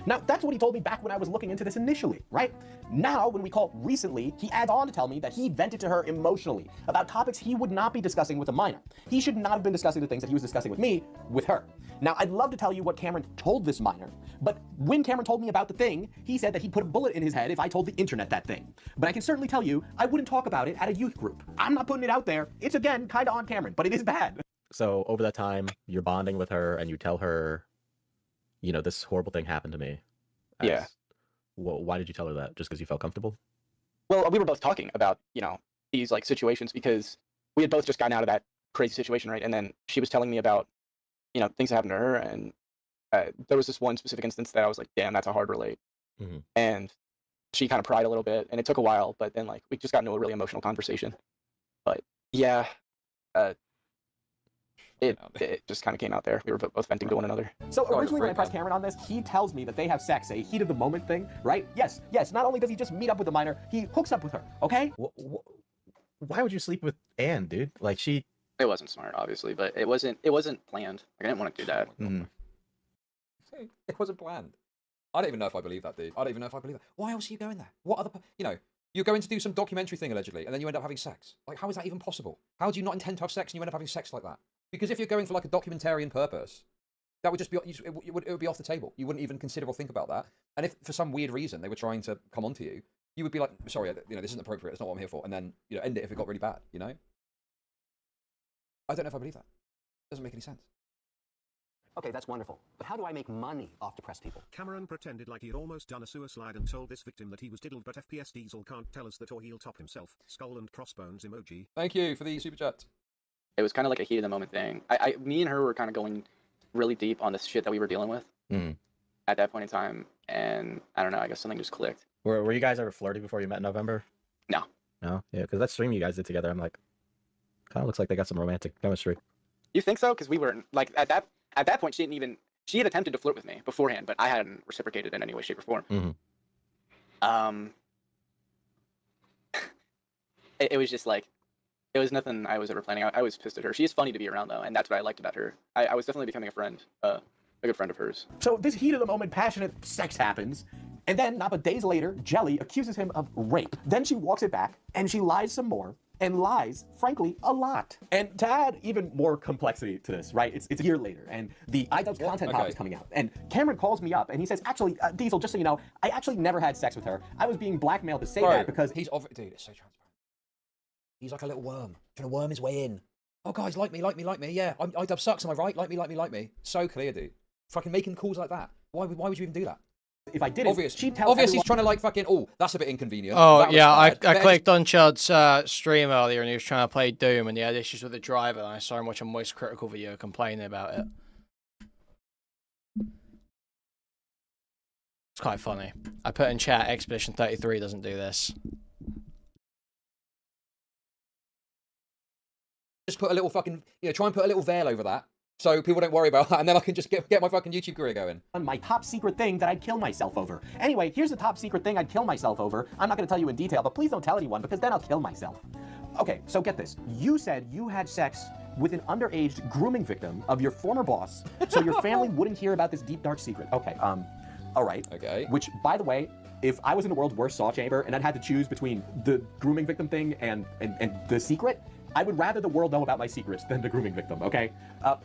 Now, that's what he told me back when I was looking into this initially, right? Now, when we call recently, he adds on to tell me that he vented to her emotionally about topics he would not be discussing with a minor. He should not have been discussing the things that he was discussing with me, with her. Now, I'd love to tell you what Cameron told this minor, but when Cameron told me about the thing, he said that he'd put a bullet in his head if I told the internet that thing. But I can certainly tell you, I wouldn't talk about it at a youth group. I'm not putting it out there. It's, again, kind of on Cameron, but it is bad. So over that time, you're bonding with her and you tell her you know, this horrible thing happened to me. Yeah. Well, why did you tell her that? Just because you felt comfortable? Well, we were both talking about, you know, these like situations because we had both just gotten out of that crazy situation, right? And then she was telling me about, you know, things that happened to her, and there was this one specific instance that I was like, damn, that's a hard relate. Mhm. And she kind of cried a little bit, and it took a while, but then like we just got into a really emotional conversation. But yeah, it just kind of came out there. We were both venting to one another. So originally when I pressed Cameron on this, he tells me that they have sex, a heat of the moment thing, right? Yes, not only does he just meet up with the minor, he hooks up with her, okay? Why would you sleep with Anne, dude? Like, she... It wasn't smart, obviously, but it wasn't planned. Like, I didn't want to do that. It wasn't planned. I don't even know if I believe that, dude. I don't even know if I believe that. Why else are you going there? What other... You know, you're going to do some documentary thing, allegedly, and then you end up having sex. Like, how is that even possible? How do you not intend to have sex and you end up having sex like that? Because if you're going for, like, a documentarian purpose, that would just be... It would be off the table. You wouldn't even consider or think about that. And if, for some weird reason, they were trying to come onto you, you would be like, sorry, you know, this isn't appropriate. It's not what I'm here for. And then, you know, end it if it got really bad, you know? I don't know if I believe that. It doesn't make any sense. Okay, that's wonderful. But how do I make money off depressed people? Cameron pretended like he'd almost done a suicide and told this victim that he was diddled, but fpsdiesel can't tell us that or he'll top himself. Skull and crossbones emoji. Thank you for the super chat. It was kind of like a heat of the moment thing. Me and her were kind of going really deep on this shit that we were dealing with at that point in time, and I don't know, I guess something just clicked. Were you guys ever flirty before you met in November? No. No? Yeah, because that stream you guys did together, I'm like, kind of looks like they got some romantic chemistry. You think so? Because we were, like, at that point, she had attempted to flirt with me beforehand, but I hadn't reciprocated in any way, shape, or form. It was just like, it was nothing I was ever planning. I was pissed at her. She is funny to be around, though, and that's what I liked about her. I was definitely becoming a friend, a good friend of hers. So this heat of the moment passionate sex happens, and then, not but days later, Jelly accuses him of rape. Then she walks it back, and she lies some more, and lies, frankly, a lot. And to add even more complexity to this, right, it's a year later, and the iDubbbz content pop is coming out, and Cameron calls me up, and he says, actually, Diesel, just so you know, I actually never had sex with her. I was being blackmailed to say that because... Dude, it's so transparent. He's like a little worm, trying to worm his way in. Oh, guys, like me, yeah. iDubbbz sucks, am I right? Like me. So clear, dude. Fucking making calls like that. Why would you even do that? If I didn't, she'd tell everyone... he's trying to, like, fucking, oh, that's a bit inconvenient. Oh, yeah, I clicked on Chud's stream earlier, and he was trying to play Doom, and he had issues with the driver, and I saw him watch a Moist Critical video complaining about it. It's quite funny. I put in chat, Expedition 33 doesn't do this. Just put a little fucking, you know, try and put a little veil over that, so people don't worry about that, and then I can just get my fucking YouTube career going. My top secret thing that I'd kill myself over. Anyway, here's the top secret thing I'd kill myself over. I'm not going to tell you in detail, but please don't tell anyone, because then I'll kill myself. Okay, so get this. You said you had sex with an underage grooming victim of your former boss, so your family wouldn't hear about this deep, dark secret. Okay, all right. Okay. Which, by the way, if I was in the world's worst saw chamber, and I'd had to choose between the grooming victim thing and the secret, I would rather the world know about my secrets than the grooming victim, okay?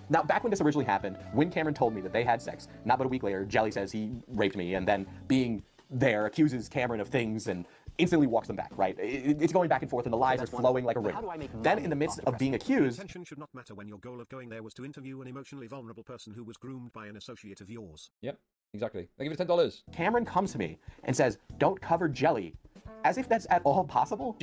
Now, back when this originally happened, when Cameron told me that they had sex, not but a week later, Jelly says he raped me, and then being there, accuses Cameron of things, and instantly walks them back, right? It's going back and forth, and the lies are flowing like a river. Then, in the midst of being accused... Intention should not matter when your goal of going there was to interview an emotionally vulnerable person who was groomed by an associate of yours. Yep, exactly. They give you $10. Cameron comes to me and says, don't cover Jelly. As if that's at all possible.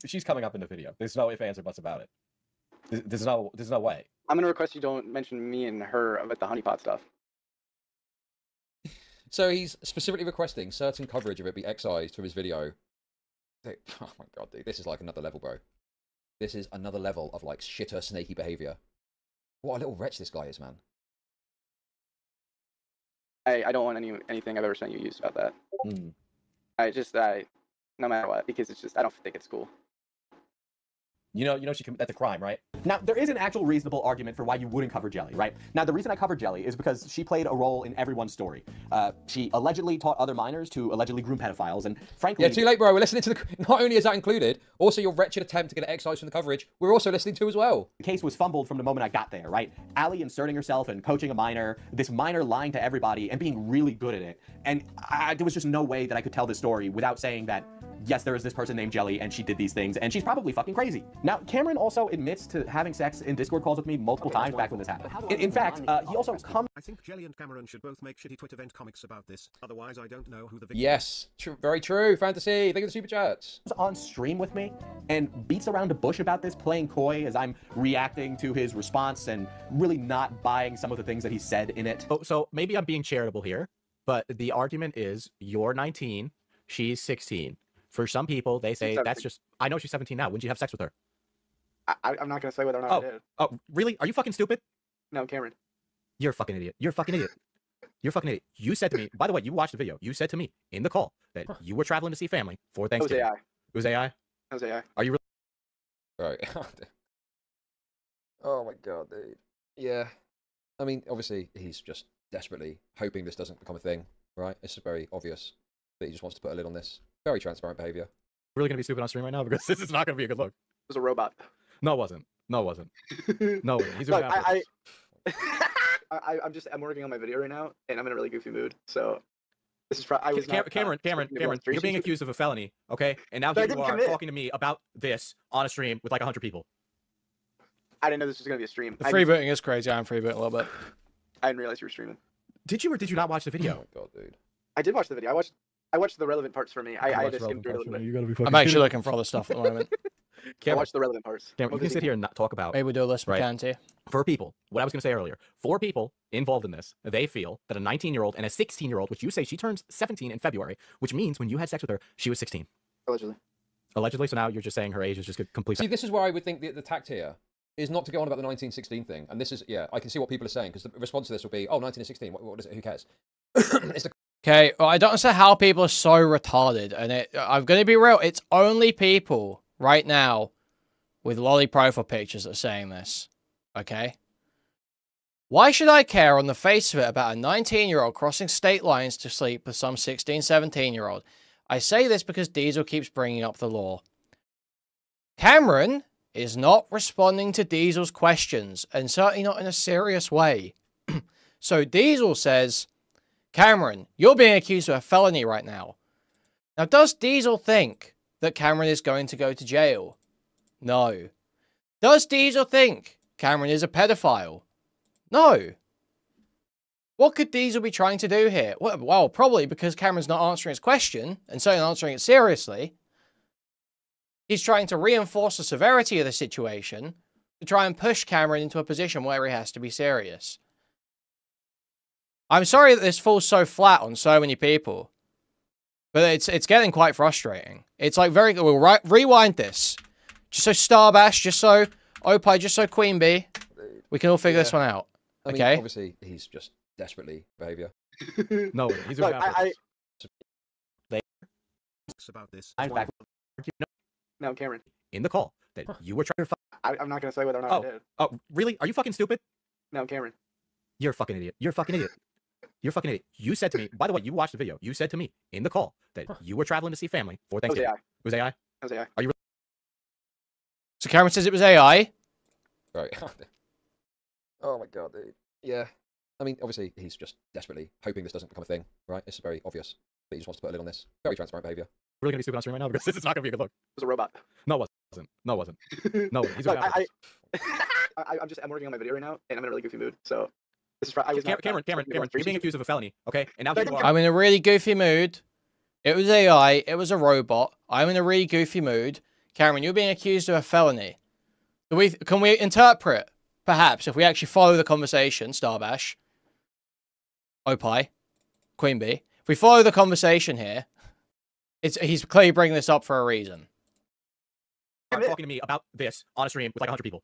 She's coming up in the video. There's no ifs, ands, or buts about it. There's no way. I'm gonna request you don't mention me and her about the honeypot stuff. So he's specifically requesting certain coverage of it be excised from his video. Dude, oh my god, dude, this is like another level, bro. This is another level of like shitter, snaky behavior. What a little wretch this guy is, man. I don't want anything I've ever sent you used about that. No matter what, because it's just, I don't think it's cool. You know that's a crime, right? Now, there is an actual reasonable argument for why you wouldn't cover Jelly, right? Now, the reason I covered Jelly is because she played a role in everyone's story. She allegedly taught other minors to allegedly groom pedophiles, and frankly... Yeah, too late, bro. We're listening to the... Not only is that included, also your wretched attempt to get it excised from the coverage, we're also listening to as well. The case was fumbled from the moment I got there, right? Allie inserting herself and coaching a minor, this minor lying to everybody and being really good at it. And there was just no way that I could tell this story without saying that yes, there is this person named Jelly, and she did these things, and she's probably fucking crazy. Now, Cameron also admits to having sex in Discord calls with me multiple times back when this happened. In fact, he also comes. I think Jelly and Cameron should both make shitty Twitter vent comics about this. Otherwise, I don't know who the victim Yes, very true. Fantasy. Think of the super chats. On stream with me and beats around the bush about this, playing coy as I'm reacting to his response and really not buying some of the things that he said in it. So maybe I'm being charitable here, but the argument is you're 19, she's 16. For some people, they say that's just. I know she's 17 now. Wouldn't you have sex with her? I'm not gonna say whether or not I did. Oh, really? Are you fucking stupid? No, Cameron. You're a fucking idiot. You're a fucking idiot. You're a fucking idiot. You said to me, by the way, you watched the video. You said to me in the call that you were traveling to see family for Thanksgiving. AI. It was AI? That was AI. Are you really? Right. Oh my god, dude. Yeah. I mean, obviously, he's just desperately hoping this doesn't become a thing, right? It's very obvious that he just wants to put a lid on this. Very transparent behavior. Really gonna be stupid on stream right now because this is not gonna be a good look. It was a robot. No, it wasn't. No, it wasn't. No, it wasn't. He's Look, doing I'm working on my video right now, and I'm in a really goofy mood. So this is I was not, Cameron, you're being accused of a felony, okay? And now here you are talking to me about this on a stream with like 100 people. I didn't know this was gonna be a stream. The freebooting is crazy. I'm freebooting a little bit. I didn't realize you were streaming. Did you or did you not watch the video? Oh my god, dude. I did watch the video. I watched the relevant parts for me. I just skimmed through it a little bit. You gotta be fucking I'm actually looking for all the stuff at the moment. I watched the relevant parts. Cameron, you can sit here and not talk about. Maybe we'll do a list, right? McCanty. For people, what I was going to say earlier, 4 people involved in this, they feel that a 19-year-old and a 16-year-old, which you say she turns 17 in February, which means when you had sex with her, she was 16. Allegedly. Allegedly, so now you're just saying her age is just completely. See, this is where I would think the tact here is not to go on about the 1916 thing. And this is, yeah, I can see what people are saying, because the response to this will be, oh, 19 and 16, what is it? Who cares? It's the Okay, well, I don't understand how people are so retarded, and I'm going to be real, it's only people right now with lolly profile pictures that are saying this, okay? Why should I care on the face of it about a 19-year-old crossing state lines to sleep with some 16, 17-year-old? I say this because Diesel keeps bringing up the law. Cameron is not responding to Diesel's questions, and certainly not in a serious way. So Diesel says, Cameron, you're being accused of a felony right now. Now, does Diesel think that Cameron is going to go to jail? No. Does Diesel think Cameron is a pedophile? No. What could Diesel be trying to do here? Well, probably because Cameron's not answering his question, and certainly not answering it seriously. He's trying to reinforce the severity of the situation to try and push Cameron into a position where he has to be serious. I'm sorry that this falls so flat on so many people, but it's getting quite frustrating. It's like we'll rewind this. Just so Starbash, just so Opie, just so Queen Bee, we can all figure this one out. I mean, okay? Obviously, he's just desperately behavior. No, he's Look, about this. No, Cameron. In the call that you were trying to. I'm not gonna say whether or not I did. Oh, really? Are you fucking stupid? No, Cameron. You're a fucking idiot. You're a fucking idiot. You're a fucking idiot. You said to me, by the way, you watched the video. You said to me in the call that you were traveling to see family for Thanksgiving. It was AI. It was AI. Are you? So Cameron says it was AI. Right. Oh my god, dude. Yeah. I mean, obviously, he's just desperately hoping this doesn't become a thing, right? It's very obvious that he just wants to put a lid on this. Very transparent behavior. Really gonna be stupid on stream right now because this is not gonna be a good look. It was a robot. No, it wasn't. No, it wasn't. No, he's Look, I'm working on my video right now, and I'm in a really goofy mood. So this is Cameron, you're being accused of a felony, okay? And now you are. I'm in a really goofy mood. It was AI. It was a robot. I'm in a really goofy mood. Cameron, you're being accused of a felony. Can we interpret, perhaps, if we actually follow the conversation, Starbash, Opie, Queen Bee, if we follow the conversation here, he's clearly bringing this up for a reason. You're talking to me about this on a stream with like 100 people.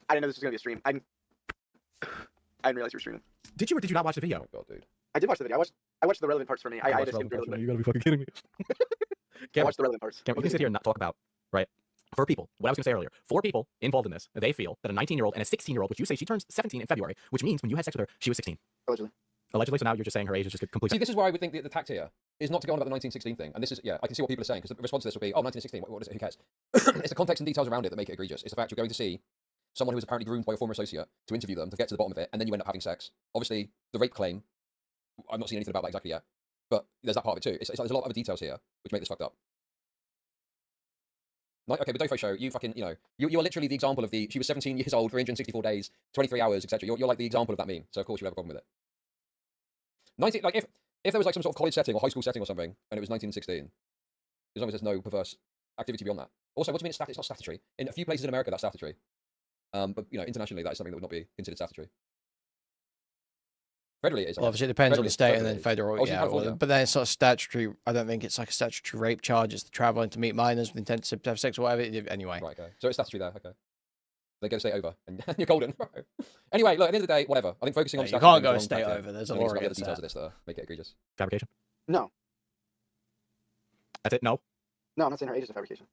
I didn't know this was gonna be a stream. I didn't realize you were streaming. Did you or did you not watch the video? Oh god, dude. I did watch the video. I watched the relevant parts for me. I just skimmed through it a little bit. You gotta be fucking kidding me. I watched the relevant parts. Cameron, you can sit here and not talk about, right? For people, what I was going to say earlier, 4 people involved in this, they feel that a 19-year-old and a 16-year-old, which you say she turns 17 in February, which means when you had sex with her, she was 16. Allegedly. Allegedly, so now you're just saying her age is just completely. See, this is where I would think the tact here is not to go on about the 1916 thing. And this is, yeah, I can see what people are saying, because the response to this will be, oh, 1916, what is it? Who cares? It's the context and details around it that make it egregious. It's the fact you're going to see someone who was apparently groomed by a former associate to interview them, to get to the bottom of it, and then you end up having sex. Obviously, the rape claim, I'm not seeing anything about that exactly yet, but there's that part of it too. There's a lot of other details here which make this fucked up. Okay, but Dofo show, you fucking, you know, you are literally the example of the, she was 17 years old, 364 days, 23 hours, etc. You're like the example of that meme, so of course you have a problem with it. 19, like, if there was like some sort of college setting or high school setting or something, and it was 1916, as long as there's no perverse activity beyond that. Also, what do you mean it's not statutory? In a few places in America, that's statutory. But, you know, internationally, that is something that would not be considered statutory. Federally, it is. Well, obviously, it depends on the state and then federal. Yeah, but then it's not statutory. I don't think it's like a statutory rape charge. It's the traveling to meet minors with intent to have sex or whatever. Anyway. Right, okay. So it's statutory there, okay. They go a state over, and you're golden. Anyway, look, at the end of the day, whatever. I think focusing on you can't go a state over. There's a law against against the details that. of this that make it egregious. Fabrication? No. That's it? No? No, I'm not saying her age is a fabrication.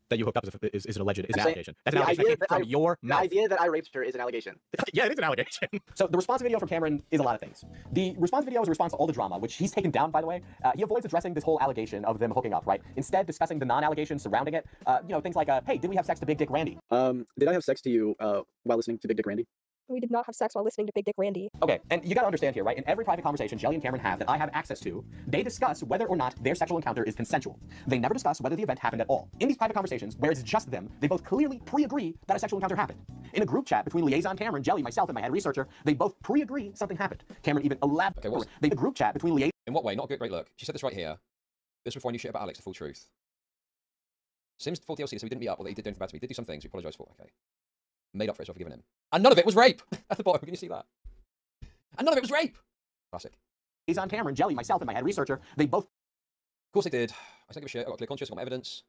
That you hooked up is an alleged, is an I'm saying allegation. That's an allegation from your mouth. The idea that I raped her is an allegation. Yeah, it is an allegation. So the response video from Cameron is a lot of things. The response video is a response to all the drama, which he's taken down, by the way. He avoids addressing this whole allegation of them hooking up, right? Instead, discussing the non-allegations surrounding it. You know, things like, hey, did we have sex to Big Dick Randy? Did I have sex to you while listening to Big Dick Randy? We did not have sex while listening to Big Dick Randy. Okay, and you gotta understand here, right? In every private conversation Jelly and Cameron have that I have access to, they discuss whether or not their sexual encounter is consensual. They never discuss whether the event happened at all. In these private conversations, where it's just them, they both clearly pre-agree that a sexual encounter happened. In a group chat between Liaison Cameron, Jelly, myself, and my head researcher, they both pre-agree something happened. Cameron even elaborated. Okay, They did a group chat between Liaison. In what way? Not a great look. She said this right here. This before I knew shit about Alex, the full truth. Sims full DLC, so we didn't meet up, or that he did do anything bad to me. Did do some things, we apologise for. Okay. Made up for it, so I've forgiven him. And none of it was rape! At the bottom, can you see that? And none of it was rape! Classic. Liaison Cameron, Jelly, myself, and my head researcher, they both... Of course they did. I don't give a shit. I got clear conscious, I got my evidence.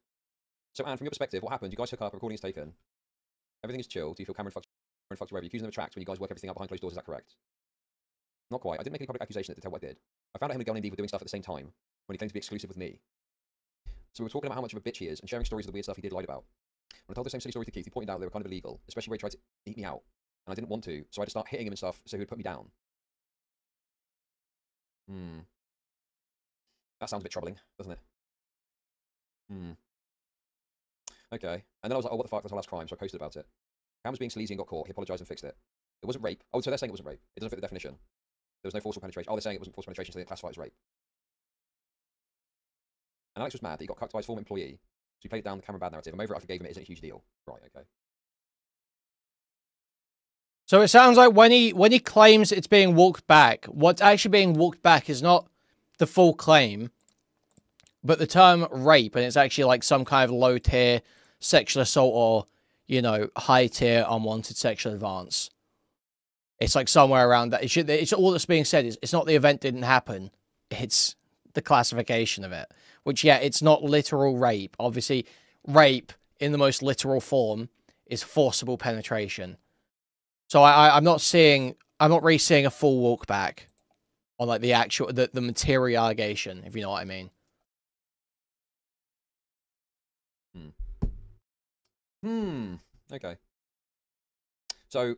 So, Anne, from your perspective, what happened? You guys hook up, a recording is taken. Everything is chill. Do you feel Cameron fucked you over? You accuse them of tracks when you guys work everything out behind closed doors, is that correct? Not quite. I didn't make any public accusation that did tell what I did. I found out him and Girl Indeed were doing stuff at the same time, when he claimed to be exclusive with me. So we were talking about how much of a bitch he is, and sharing stories of the weird stuff he did lied about. When I told the same silly story to Keith, he pointed out they were kind of illegal, especially where he tried to eat me out. And I didn't want to, so I had to start hitting him and stuff so he would put me down. That sounds a bit troubling, doesn't it? Okay. And then I was like, oh, what the fuck, that's my last crime, so I posted about it. Cam was being sleazy and got caught. He apologised and fixed it. It wasn't rape. Oh, so they're saying it wasn't rape. It doesn't fit the definition. There was no forceful penetration. Oh, they're saying it wasn't forceful penetration, so they classify it as rape. And Alex was mad that he got cucked by his former employee, so he played down the Cameron bad narrative. I'm over it, I forgave him, it isn't a huge deal. Right, okay. So it sounds like when he claims it's being walked back, what's actually being walked back is not the full claim, but the term rape, and it's actually like some kind of low-tier sexual assault or, you know, high-tier unwanted sexual advance. It's like somewhere around that. It's all that's being said is it's not the event didn't happen, it's the classification of it. Which, yeah, it's not literal rape. Obviously, rape in the most literal form is forcible penetration. So I'm not really seeing a full walk back on like the actual the material allegation, if you know what I mean. Okay. So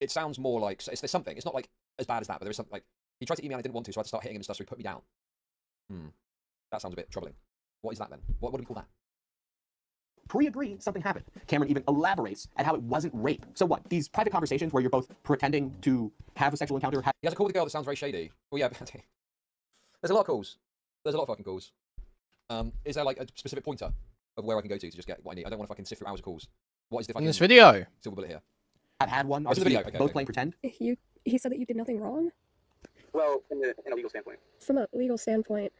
it sounds more like there's something. It's not like as bad as that, but there is something like he tried to eat me and I didn't want to, so I had to start hitting him and stuff, so he put me down. That sounds a bit troubling. What is that then? What do we call that? Pre-agree something happened. Cameron even elaborates at how it wasn't rape. So what? These private conversations where you're both pretending to have a sexual encounter. He has a call with a girl that sounds very shady. Well, yeah, there's a lot of calls. There's a lot of fucking calls. Is there like a specific pointer of where I can go to just get what I need? I don't want to fucking sift through hours of calls. What is the fucking... In this video. Silver bullet here. I've had one. This is the video. Okay, both playing pretend. He said that you did nothing wrong? Well, in a legal standpoint. From a legal standpoint,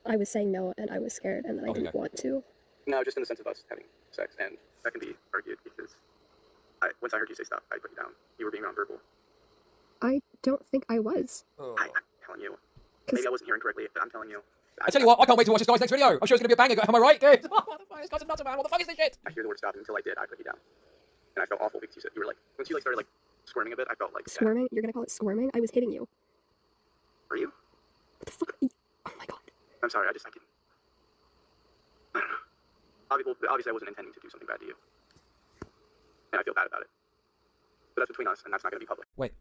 I was saying no and I was scared and then I didn't want to. No, just in the sense of us having sex, and that can be argued because once I heard you say stop, I put you down. You were being nonverbal. I don't think I was. I'm telling you. Maybe I wasn't hearing correctly, but I'm telling you. I tell you what, I can't wait to watch this guy's next video. I'm sure it's going to be a banger. Am I right, dude? What the fuck? This guy's a nutter, man. What the fuck is this shit? I hear the word stop, and until I did, I put you down. And I felt awful because you were like, once you started squirming a bit, I felt like... Squirming? You're going to call it squirming? I was hitting you. Were you? What the fuck? Oh my god. I'm sorry, I can... I don't know. Obviously, I wasn't intending to do something bad to you. And I feel bad about it. But that's between us, and that's not going to be public. Wait.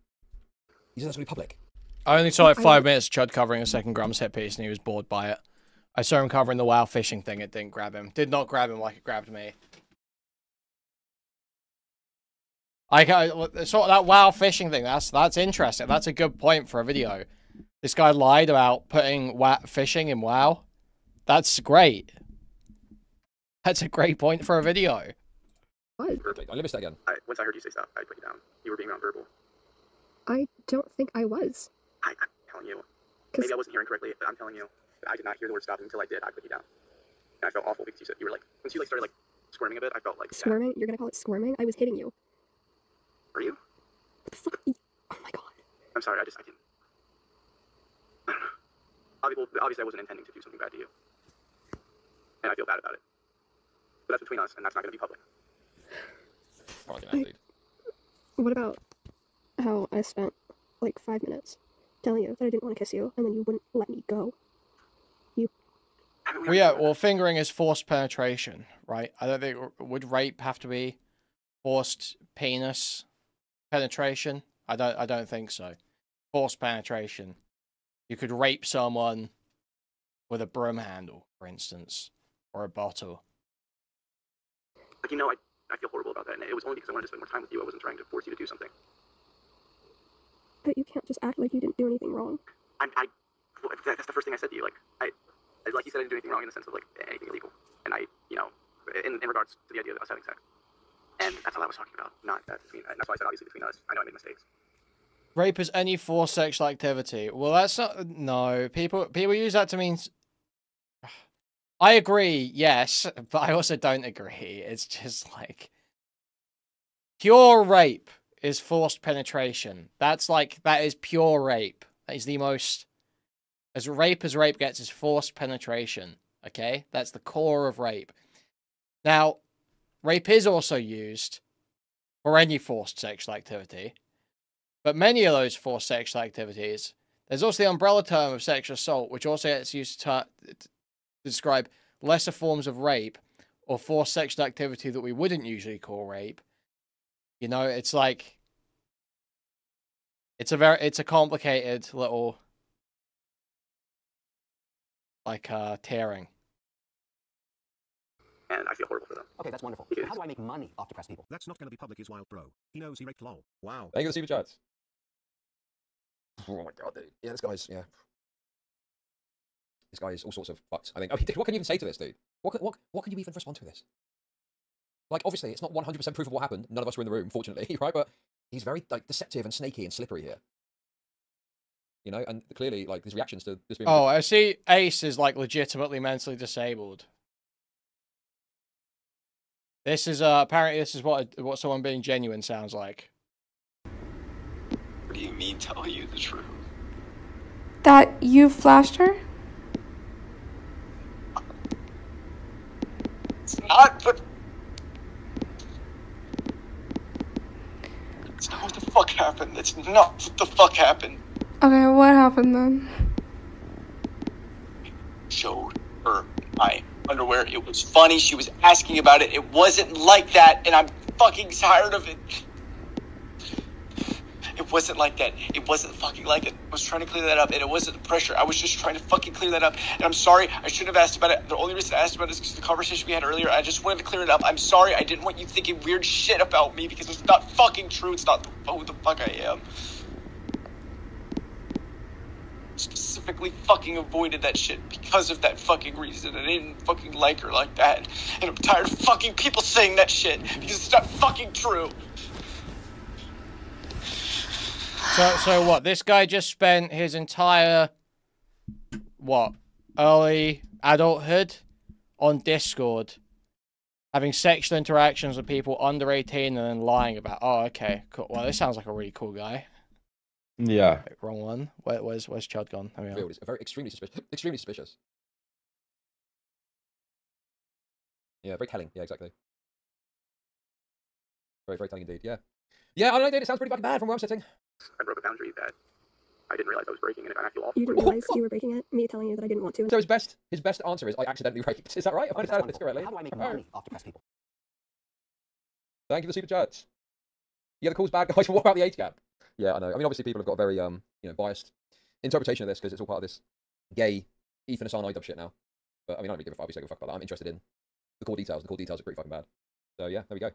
You said that's going to be public? I only saw like 5 minutes of Chud covering a second Grum's hit piece, and he was bored by it. I saw him covering the WoW fishing thing. It didn't grab him. Did not grab him like it grabbed me. Sort of that WoW fishing thing. That's interesting. That's a good point for a video. This guy lied about putting fishing in WoW. That's great. That's a great point for a video. What? Okay, let me say again. Once I heard you say stop, I put you down. You were being nonverbal. I don't think I was. I'm telling you. Maybe I wasn't hearing correctly, but I'm telling you. I did not hear the word stop until I did. I put you down. And I felt awful because you were like, once you started squirming a bit, I felt like squirming. You're gonna call it squirming? I was hitting you. Were you? What the fuck? Oh my god. I'm sorry. I didn't. Obviously, I wasn't intending to do something bad to you, and I feel bad about it. But that's between us, and that's not going to be public. What about how I spent like 5 minutes telling you that I didn't want to kiss you, and then you wouldn't let me go? Well, yeah. Well, fingering is forced penetration, right? I don't think would rape have to be forced penis penetration. I don't think so. Forced penetration. You could rape someone with a broom handle, for instance, or a bottle. Like, I feel horrible about that, and it was only because I wanted to spend more time with you. I wasn't trying to force you to do something. But you can't just act like you didn't do anything wrong. That's the first thing I said to you. Like you said, I didn't do anything wrong in the sense of anything illegal, and in regards to the idea of us having sex, and that's all I was talking about. Not that between, and that's why I said obviously between us. I know I made mistakes. Rape is any forced sexual activity. Well, that's not. No, people use that to mean. I agree, yes, but I also don't agree. It's just like pure rape is forced penetration. That is pure rape. That is the most as rape gets is forced penetration. Okay, that's the core of rape. Now, rape is also used for any forced sexual activity. But many of those forced sexual activities, there's also the umbrella term of sexual assault, which also gets used to describe lesser forms of rape or forced sexual activity that we wouldn't usually call rape. It's like it's a complicated little tearing. And I feel horrible for them. Okay, that's wonderful. How do I make money off depressed people? That's not going to be public, is wild, bro. He knows he raped lol. Wow. Thank you for the super chats. Oh my god, dude. Yeah, this guy's This guy is all sorts of fucked. I think. Dude, what can you even say to this, dude? What can you even respond to this? Like, obviously, it's not 100% proof of what happened. None of us were in the room, fortunately, right? But he's very deceptive and snaky and slippery here. And clearly, his reactions to this being. Oh, I see. Ace is legitimately mentally disabled. This is apparently this is what someone being genuine sounds like. What do you mean, tell you the truth? That you flashed her? It's not what... It's not what the fuck happened. It's not what the fuck happened. Okay, what happened then? Showed her my underwear. It was funny. She was asking about it. It wasn't like that, and I'm fucking tired of it. It wasn't like that. It wasn't fucking like it. I was trying to clear that up, and it wasn't the pressure. I was just trying to fucking clear that up, and I'm sorry. I shouldn't have asked about it. The only reason I asked about it is because of the conversation we had earlier. I just wanted to clear it up. I'm sorry. I didn't want you thinking weird shit about me because it's not fucking true. It's not who the fuck I am. Specifically fucking avoided that shit because of that fucking reason. I didn't fucking like her like that. And I'm tired of fucking people saying that shit because it's not fucking true. So what? This guy just spent his entire early adulthood on Discord having sexual interactions with people under 18 and then lying about. Oh, okay, cool. Well, this sounds like a really cool guy. Yeah. Wait, wrong one. Where's Chud gone? It's very extremely suspicious. Extremely suspicious. Yeah, very telling. Yeah, exactly. Very, very telling indeed. Yeah. Yeah, I don't know, dude. It sounds pretty fucking bad from where I'm sitting. I broke a boundary that I didn't realize I was breaking, and I feel awful. You didn't realize you were breaking it? Me telling you that I didn't want to. So his best answer is I accidentally raped. Is that right? Am I understanding this correctly? How do I make money off depressed people? Thank you for the super chats. Yeah, the call's bad, guys. What about the age gap? Yeah, I know. I mean, obviously, people have got a very biased interpretation of this because it's all part of this gay Ethan Hassan iDub shit now. But I mean, I don't really give a fuck. Give a fuck about that. I'm interested in the core details. The core details are pretty fucking bad. So yeah, there we go.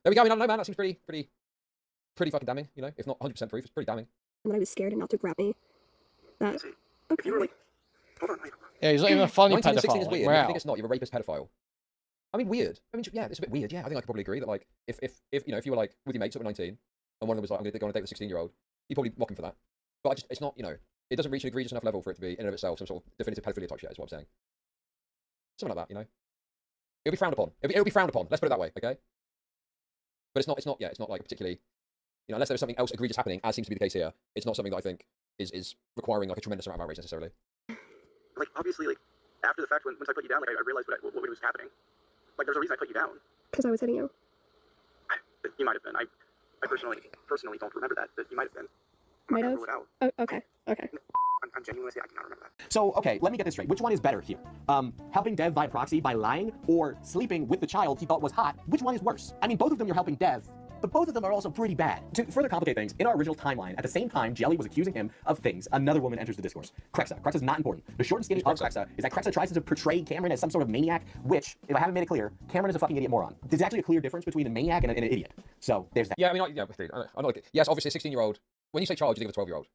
There we go. I mean, I don't know, man. That seems pretty fucking damning. If not 100% proof, it's pretty damning. And that I was scared enough to grab me. That. Okay. Yeah, he's not even a funny 19 and 16 is pedophile. weird. Wow. I think it's not. You're a rapist pedophile. I mean, weird. I mean, yeah, it's a bit weird. Yeah, I think I could probably agree that like, if you know, if you were like with your mates up at 19, and one of them was like, I'm going to go on a date with a 16-year-old, you'd probably mock him for that. But it's not, you know, it doesn't reach an egregious enough level for it to be in and of itself some sort of definitive pedophilia type shit. Is what I'm saying. Something like that, you know. It'll be frowned upon. It'll be frowned upon. Let's put it that way, okay? But it's not. Yeah, it's not like a particularly, you know, unless there's something else egregious happening, as seems to be the case here. It's not something that I think is requiring like a tremendous amount of outrage necessarily. Like, obviously, like, after the fact, once I put you down, like, I realized what was happening. Like, there's a reason I put you down. Because I was hitting you. You might have been. I personally don't remember that, but you might have been. Might have? Oh, okay. I'm genuinely saying I cannot remember that. So, okay, let me get this straight. Which one is better here? Helping Dev via proxy by lying or sleeping with the child he thought was hot? Which one is worse? I mean, both of them you're helping Dev, but both of them are also pretty bad. To further complicate things, in our original timeline, at the same time Jelly was accusing him of things, another woman enters the discourse. Krexa is not important. The short and skinny of Krexa is that Krexa tries to portray Cameron as some sort of maniac, which, if I haven't made it clear, Cameron is a fucking idiot moron. There's actually a clear difference between a maniac and an idiot. So, there's that. Yeah, I mean, I know, like, yes, obviously a 16-year-old. When you say child, you think of a 12-year-old.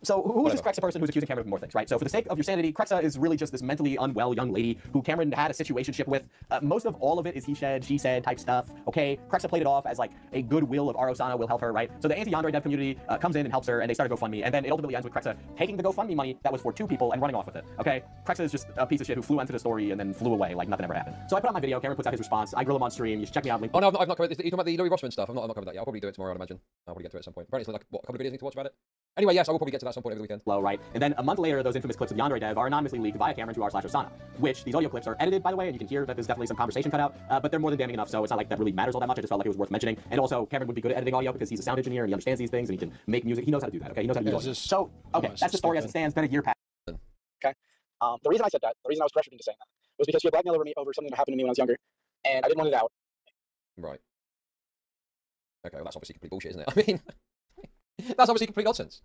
So who is this Krexa person who's accusing Cameron of more things, right? So for the sake of your sanity, Krexa is really just this mentally unwell young lady who Cameron had a situationship with. Most of all of it is he said, she said type stuff, okay? Krexa played it off as like a goodwill of Arosana will help her, right? So the anti-Yandere dev community comes in and helps her, and they start a GoFundMe, and then it ultimately ends with Krexa taking the GoFundMe money that was for 2 people and running off with it, okay? Krexa is just a piece of shit who flew into the story and then flew away like nothing ever happened. So I put out my video, Cameron puts out his response, I grill him on stream, you should check me out. Link. Oh no, I've not covered. You're talking about the Louis Rossman stuff. I've not covered that yet. I'll probably do it tomorrow, I'd imagine. I'll probably get to it at some point. Apparently, it's like what, a couple of videos I need to watch about it. Anyway, yes, I will probably get to that at some point over the weekend. Low, right? And then a month later, those infamous clips of the Yandere dev are anonymously leaked via Cameron to r/Osana, which these audio clips are edited, by the way, and you can hear that there's definitely some conversation cut out, but they're more than damning enough, so it's not like that really matters all that much. I just felt like it was worth mentioning. And also, Cameron would be good at editing audio because he's a sound engineer and he understands these things and he can make music. He knows how to do that, okay? He knows how to do audio. So, okay, that's the story as it stands. Been a year past. Okay. The reason I said that, the reason I was pressured into saying that, was because she had blackmailed over something that happened to me when I was younger, and I didn't want it out. Right. Okay, well, that's obviously complete bullshit, isn't it? I mean, that's obviously complete nonsense.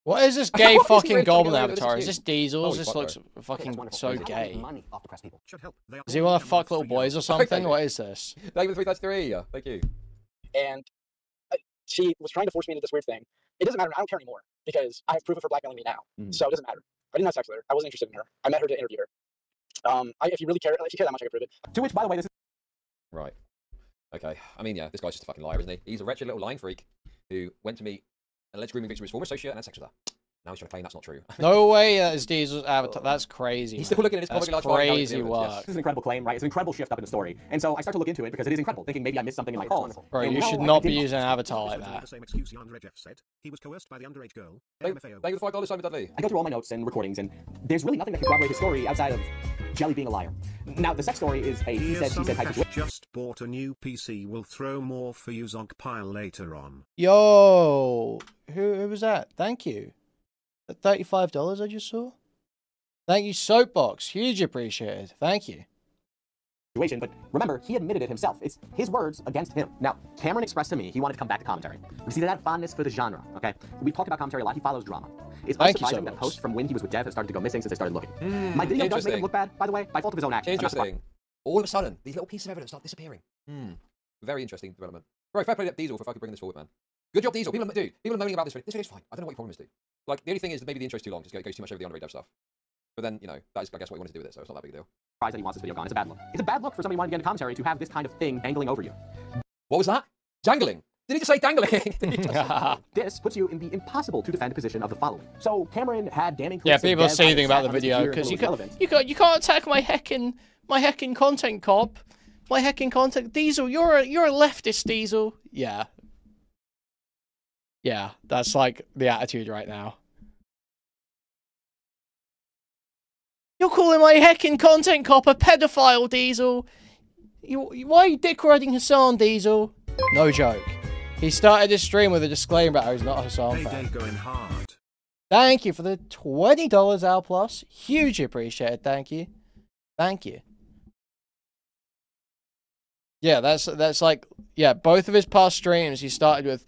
What is this gay What is he fucking really goblin talking about? avatar? Is This this is Diesel? Holy This fuck, looks bro. fucking so gay. Should help. They are Does he all want to becoming fuck little free boys or young. something? What is this? Thank you for 333. Yeah, thank you. And she was trying to force me into this weird thing. It doesn't matter. I don't care anymore because I have proof of her blackmailing me now. So it doesn't matter. I didn't have sex with her. I wasn't interested in her. I met her to interview her. If you really care, if you care that much, I can prove it. To which, by the way, this is Right. Okay. I mean, yeah, this guy's just a fucking liar, isn't he? He's a wretched little lying freak who went to meet an alleged grooming victim of his former associate and had sex with her. Now he's trying to claim that's not true. No way that is Diesel's avatar. That's crazy. He's still looking at his That's comic large crazy work. This is an incredible claim, right? It's an incredible shift up in the story. And so I start to look into it because it is incredible, thinking maybe I missed something in my calls. Bro, And you no, should I not be didn't. using an avatar like The that. same excuse Yandere Jeff said. He was coerced by the underage girl. Thank you for the $5, Simon Dudley. I go through all my notes and recordings, and there's really nothing that can corroborate his story outside of Jelly being a liar. Now, the sex story is a he said, she said type of situation. Just bought a new PC. Will throw more for you Zonkpile later on. Yo, who was that? Thank you. That $35 I just saw. Thank you, Soapbox. Huge appreciated. Thank you. But remember, he admitted it himself. It's his words against him. Now, Cameron expressed to me he wanted to come back to commentary. We see that fondness for the genre, okay? We've talked about commentary a lot. He follows drama. It's unsurprising that posts from when he was with Dev have started to go missing since they started looking. My video does make him look bad, by the way, by fault of his own actions. Interesting. All of a sudden, these little pieces of evidence start disappearing. Very interesting development. Right, fair play to Diesel for fucking bringing this forward, man. Good job, Diesel. People are moaning about this video. This video's fine. I don't know what your problem is, dude. Like, the only thing is that maybe the intro's too long, just goes too much over the underage dev stuff. But then, you know, that is, I guess, what you wanted to do with it, so it's not that big a deal. That he wants this video gone. It's a bad look. It's a bad look for somebody wanting to get into commentary to have this kind of thing dangling over you. What was that? Dangling? Did he just say dangling? This puts you in the impossible to defend position of the following. So Cameron had damning Yeah, clips of people Dev say anything about the on his video gear because until you it was can't attack my heckin' content cop. My heckin' content Diesel. You're a leftist, Diesel. Yeah. Yeah, that's like the attitude right now. You're calling my heckin' content cop a pedophile, Diesel. Why are you dick riding Hassan, Diesel? No joke. He started his stream with a disclaimer about how he's not a Hassan fan. Going hard. Thank you for the $20 Al Plus. Hugely appreciated. Thank you. Thank you. Yeah, that's like, yeah, both of his past streams he started with,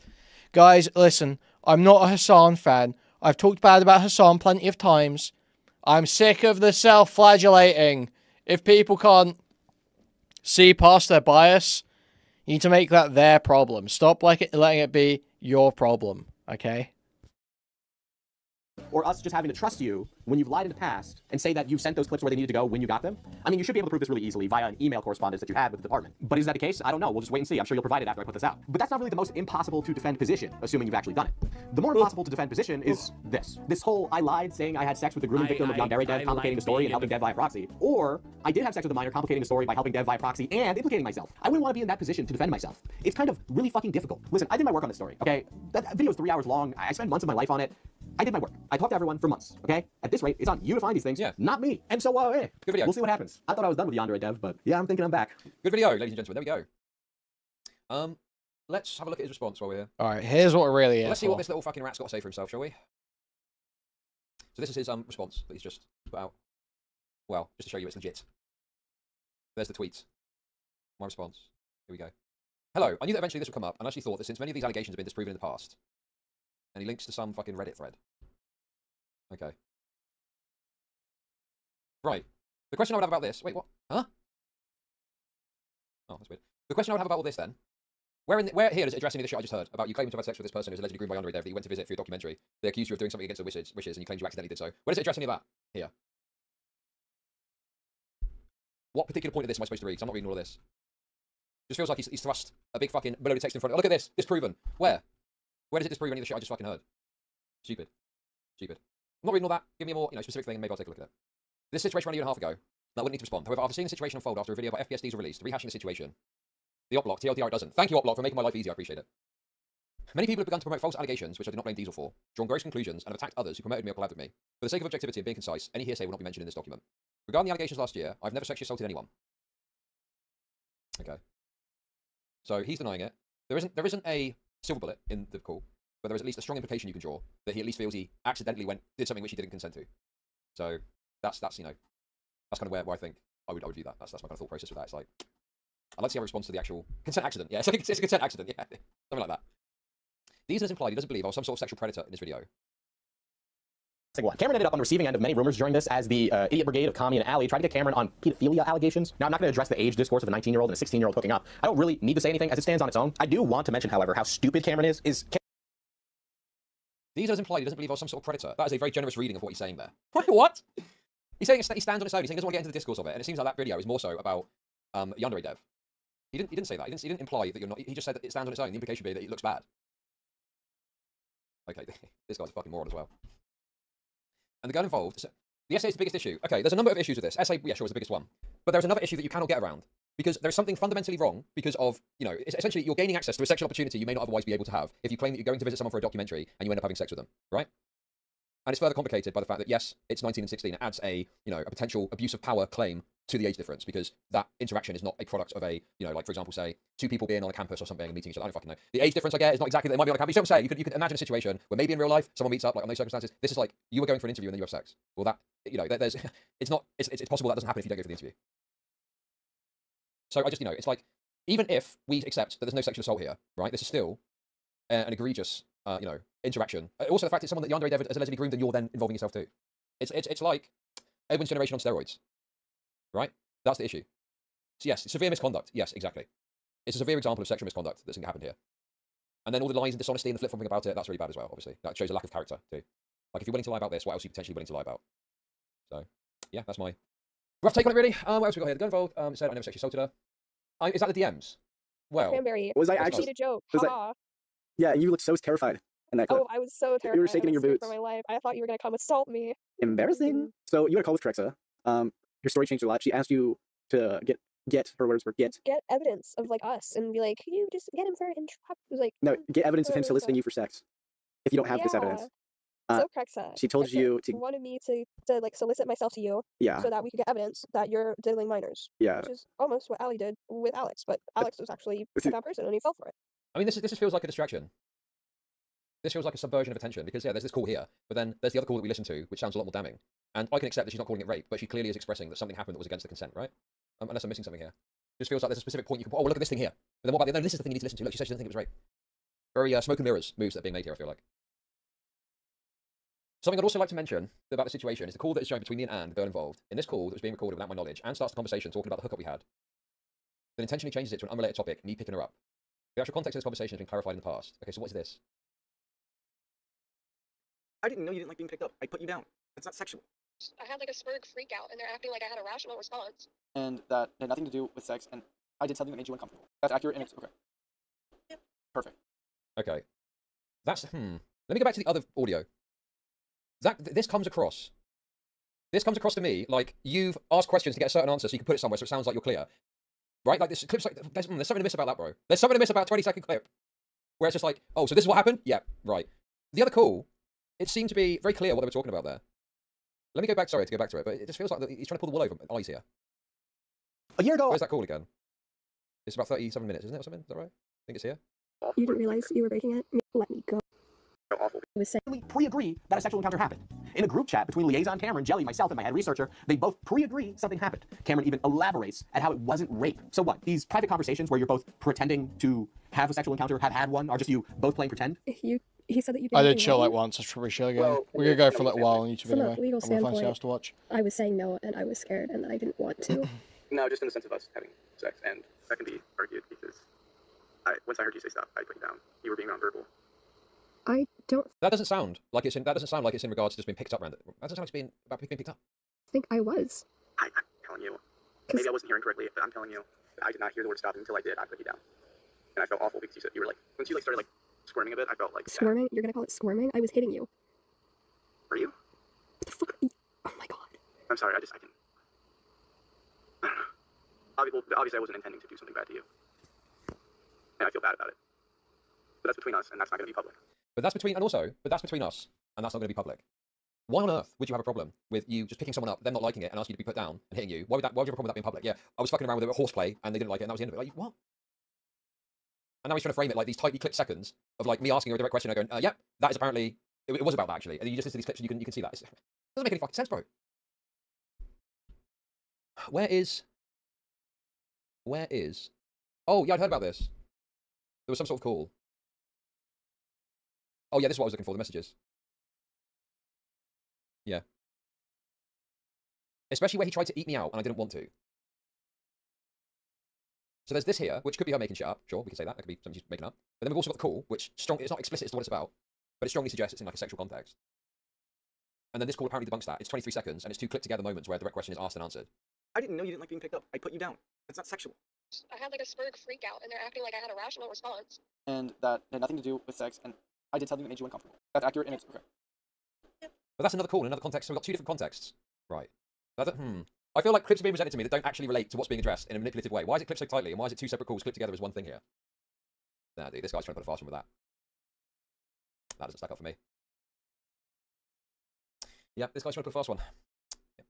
guys, listen, I'm not a Hassan fan. I've talked bad about Hassan plenty of times. I'm sick of the self-flagellating. If people can't see past their bias, you need to make that their problem. Stop letting it be your problem, okay? or us just having to trust you when you've lied in the past and say that you sent those clips where they needed to go when you got them. I mean, you should be able to prove this really easily via an email correspondence that you had with the department. But is that the case? I don't know. We'll just wait and see. I'm sure you'll provide it after I put this out. But that's not really the most impossible to defend position, assuming you've actually done it. The more impossible to defend position is this. This whole I lied saying I had sex with the grooming victim of Yandere Dev, complicating the story and helping Dev via proxy. Or I did have sex with a minor, complicating the story by helping Dev via proxy and implicating myself. I wouldn't want to be in that position to defend myself. It's kind of really fucking difficult. Listen, I did my work on this story, okay? That video is 3 hours long. I spent months of my life on it. I did my work. I talked to everyone for months, okay? At this rate, it's on you to find these things, not me. And so, hey, good video. We'll see what happens. I thought I was done with Yandere Dev, but yeah, I'm thinking I'm back. Good video, ladies and gentlemen. There we go. Let's have a look at his response while we're here. All right, here's what we're really here Let's see for. what this little fucking rat's got to say for himself, shall we? So this is his response that he's just put out. Well, just to show you it's legit. There's the tweet. My response. Here we go. Hello, I knew that eventually this would come up, and I actually thought that since many of these allegations have been disproven in the past, and he links to some fucking Reddit thread. Okay. Right. The question I would have about this... Wait, what? Huh? Oh, that's weird. The question I would have about all this, then... Where here does it address any of the shit I just heard about you claiming to have had sex with this person who's allegedly groomed by Yandere Dev that you went to visit for your documentary? They accused you of doing something against their wishes, and you claimed you accidentally did so. Where does it address any of that? Here. What particular point of this am I supposed to read? Because I'm not reading all of this. Just feels like he's thrust a big fucking load of text in front of... Oh, look at this! Disproven! Where? Where does it disprove any of the shit I just fucking heard? Stupid. Stupid. I'm not reading all that. Give me a more, specific thing and maybe I'll take a look at it. This situation ran a year and a half ago. I wouldn't need to respond. However, after seeing the situation unfold after a video by fpsdiesel released, rehashing the situation, the Oplock, TLDR it doesn't. Thank you, Oplock, for making my life easier. I appreciate it. Many people have begun to promote false allegations, which I did not blame Diesel for, drawn gross conclusions, and have attacked others who promoted me or collaborated with me. For the sake of objectivity and being concise, any hearsay will not be mentioned in this document. Regarding the allegations last year, I've never sexually assaulted anyone. Okay. So he's denying it. There isn't a silver bullet in the call, but there is at least a strong implication you can draw that he at least feels he accidentally did something which he didn't consent to. So that's that's kind of where I think I would view that. That's my kind of thought process with that. It's like I'd like to see how he responds to the actual consent accident. Yeah, it's a consent accident. Yeah, something like that. These has implied he doesn't believe I was some sort of sexual predator in this video. Cameron ended up on the receiving end of many rumors during this as the idiot brigade of Kami and Ali tried to get Cameron on pedophilia allegations. Now, I'm not going to address the age discourse of a 19-year-old and a 16-year-old hooking up. I don't really need to say anything as it stands on its own. I do want to mention, however, how stupid Cameron is. These has implied he doesn't believe I was some sort of predator. That is a very generous reading of what he's saying there. What? He's saying he stands on its own. He's saying he doesn't want to get into the discourse of it. And it seems like that video is more so about Yandere Dev. He didn't say that. He didn't imply that you're not. He just said that it stands on its own. The implication being that it looks bad. Okay, this guy's a fucking moron as well. And the girl involved, the essay is the biggest issue. Okay, there's a number of issues with this. Essay, yeah, sure, is the biggest one. But there's another issue that you cannot get around. Because there's something fundamentally wrong because of, essentially you're gaining access to a sexual opportunity you may not otherwise be able to have if you claim that you're going to visit someone for a documentary and you end up having sex with them, right? And it's further complicated by the fact that, yes, it's 19 and 16. It adds a potential abuse of power claim to the age difference because that interaction is not a product of a, like, for example, say, two people being on a campus or something and meeting each other. I don't fucking know. The age difference I get is not exactly that it might be on a campus. You know what I'm saying? You could imagine a situation where maybe in real life someone meets up, like, on those circumstances. This is like, you were going for an interview and then you have sex. Well, that, there's, it's possible that doesn't happen if you don't go for the interview. So I just, it's like, even if we accept that there's no sexual assault here, right, this is still an egregious, interaction. Also, the fact that someone that Yandere Dev has allegedly groomed, then you're then involving yourself too. It's like Edwin's generation on steroids, right? That's the issue. So yes, severe misconduct. Yes, exactly. It's a severe example of sexual misconduct that's going to happen here. And then all the lies and dishonesty and the flip-flopping about it, that's really bad as well, obviously. That shows a lack of character too. Like, if you're willing to lie about this, what else are you potentially willing to lie about? So, yeah, that's my rough take on it, really. What else we got here? The girl involved said I never sexually assaulted her. Is that the DMs? Well, Cranberry. Was I I actually made a joke. was Haha. Yeah, you looked so terrified in that clip. Oh, I was so terrified. You were shaking in I your was scared boots. for my life. I thought you were gonna come assault me. Embarrassing. So you had a call with Trexa. Your story changed a lot. She asked you to get her words were get evidence of like us and be like, can you just get him for and trap? It was like no get evidence of him soliciting you for sex. If you don't have this evidence. So Trexa. She told you to wanted me to like solicit myself to you. Yeah. So that we could get evidence that you're diddling minors. Yeah. Which is almost what Ali did with Alex, but Alex was actually a bad person and he fell for it. I mean, this feels like a distraction. This feels like a subversion of attention because, yeah, there's this call here, but then there's the other call that we listened to, which sounds a lot more damning. And I can accept that she's not calling it rape, but she clearly is expressing that something happened that was against the consent, right? Unless I'm missing something here. It just feels like there's a specific point you can put, oh, look at this thing here. But then what about the, no, this is the thing you need to listen to. Look, she said she doesn't think it was rape. Very smoke and mirrors moves that are being made here, I feel like. Something I'd also like to mention about the situation is the call that is shown between me and Anne, the girl involved. In this call that was being recorded without my knowledge, Anne starts the conversation talking about the hookup we had. Then intentionally changes it to an unrelated topic, me picking her up. The actual context of this conversation has been clarified in the past. Okay, so what is this? I didn't know you didn't like being picked up. I put you down. That's not sexual. I had like a spurg freak out, and they're acting like I had a rational response. And that had nothing to do with sex, and I did something that made you uncomfortable. That's accurate and it's okay. Yep. Perfect. Okay. That's Let me go back to the other audio. This comes across. This comes across to me like you've asked questions to get a certain answer so you can put it somewhere so it sounds like you're clear. Right? Like this clip's like there's something to miss about that, bro. There's something to miss about a 20-second clip. Where it's just like, oh, so this is what happened? Yeah, right. The other call, it seemed to be very clear what they were talking about there. Let me go back, sorry to go back to it, but it just feels like he's trying to pull the wool over eyes here. A year ago. Where's that call again? It's about 37 minutes, isn't it, or something? Is that right? I think it's here. You didn't realize you were breaking it? Let me go. Awful. I was saying We pre-agree that a sexual encounter happened. In a group chat between Liaison Cameron, Jelly, myself, and my head researcher, they both pre-agree something happened. Cameron even elaborates at how it wasn't rape. So what? These private conversations where you're both pretending to have a sexual encounter, have had one, are just you both playing pretend? he said that you did. I did chill like once. I should probably chill again. Well, We're gonna go for a little while on YouTube From anyway. a legal I'm gonna find something standpoint, else to watch. I was saying no, and I was scared, and I didn't want to. No, just in the sense of us having sex, and that can be argued because once I heard you say stop, I put you down. You were being nonverbal. I don't That doesn't sound like it's in regards to just being picked up around it. That doesn't sound like it's being about being picked up. think I was. I'm telling you. Maybe I wasn't hearing correctly, but I'm telling you, I did not hear the word stop until I did. I put you down. And I felt awful because you were like, once you started squirming a bit, I felt like Squirming? You're gonna call it squirming? I was hitting you. Were you? What the fuck? Oh my god. I'm sorry, I can. I don't know. Obviously, I wasn't intending to do something bad to you. And I feel bad about it. But that's between us, and that's not going to be public. But that's between us, and that's not going to be public. Why on earth would you have a problem with you just picking someone up, them not liking it, and asking you to be put down and hitting you? Why would you have a problem with that being public? Yeah, I was fucking around with it at horseplay, and they didn't like it, and that was the end of it. Like, what? And now he's trying to frame it like these tightly clipped seconds of like me asking her a direct question and going, yep, that is apparently, it was about that actually. And you just listen to these clips and you can see that. It doesn't make any fucking sense, bro. Where is, oh yeah, I'd heard about this. There was some sort of call. Oh yeah, this is what I was looking for, the messages. Yeah. Especially where he tried to eat me out and I didn't want to. So there's this here, which could be her making shit up. Sure, we can say that. That could be something she's making up. But then we've also got the call, which it's not explicit as to what it's about, but it strongly suggests it's in like a sexual context. And then this call apparently debunks that. It's 23 seconds, and it's two clipped together moments where a direct question is asked and answered. I didn't know you didn't like being picked up. I put you down. That's not sexual. I had like a spurg freak out, and they're acting like I had a rational response. And that had nothing to do with sex, and I did something that made you uncomfortable. That's accurate and it's okay. But that's another call in another context, so we've got two different contexts. Right. I feel like clips are being presented to me that don't actually relate to what's being addressed in a manipulative way. Why is it clipped so tightly, and why is it two separate calls clipped together as one thing here? Nah, dude, this guy's trying to put a fast one with that. That doesn't stack up for me. Yeah, this guy's trying to put a fast one. Yep.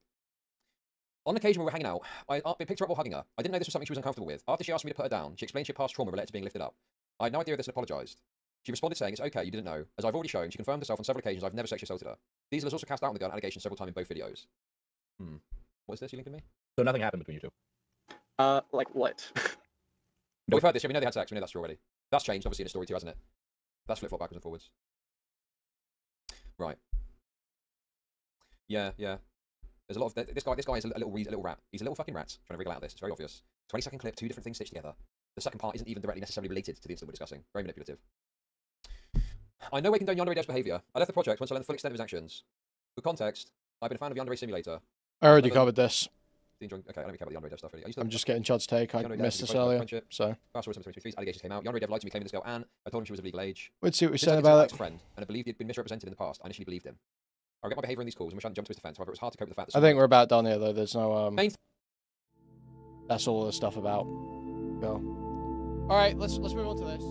On occasion when we were hanging out, I picked her up while hugging her. I didn't know this was something she was uncomfortable with. After she asked me to put her down, she explained she had past trauma related to being lifted up. I had no idea of this and apologised. She responded saying, it's okay, you didn't know. As I've already shown, she confirmed herself on several occasions I've never sexually assaulted her. Diesel has also cast out on the girl allegations several times in both videos. What is this you linking me? So nothing happened between you two? Like what? But we've heard this, yeah, we know they had sex, we know that's true already. That's changed, obviously, in the story too, hasn't it? That's flip-flop backwards and forwards. Right. Yeah. There's a lot of, this guy is a little rat. He's a little fucking rat, trying to wriggle out of this, it's very obvious. 20-second clip, two different things stitched together. The second part isn't even directly necessarily related to the incident we're discussing. Very manipulative. I know we condone Yandere Dev's behaviour. I left the project once I learned the full extent of his actions. For context, I've been a fan of Yandere Simulator. I already covered this. Okay, I don't really care about the Yandere Dev stuff really. I'm just getting Chud's take. I missed this earlier, so. Fast forward to 2023, allegations came out. Yandere Dev lied to me claiming this girl Anne. I told him she was of legal age. Let's see what you're This saying took me to about an ex-friend, and I believed he'd been misrepresented in the past. I initially believed him. I regret my behaviour in these calls and wish I hadn't jumped to his defence. However, it was hard to cope with the fact that I think we're about done here, though. There's no, that's all the stuff about. Go. Alright, let's move on to this.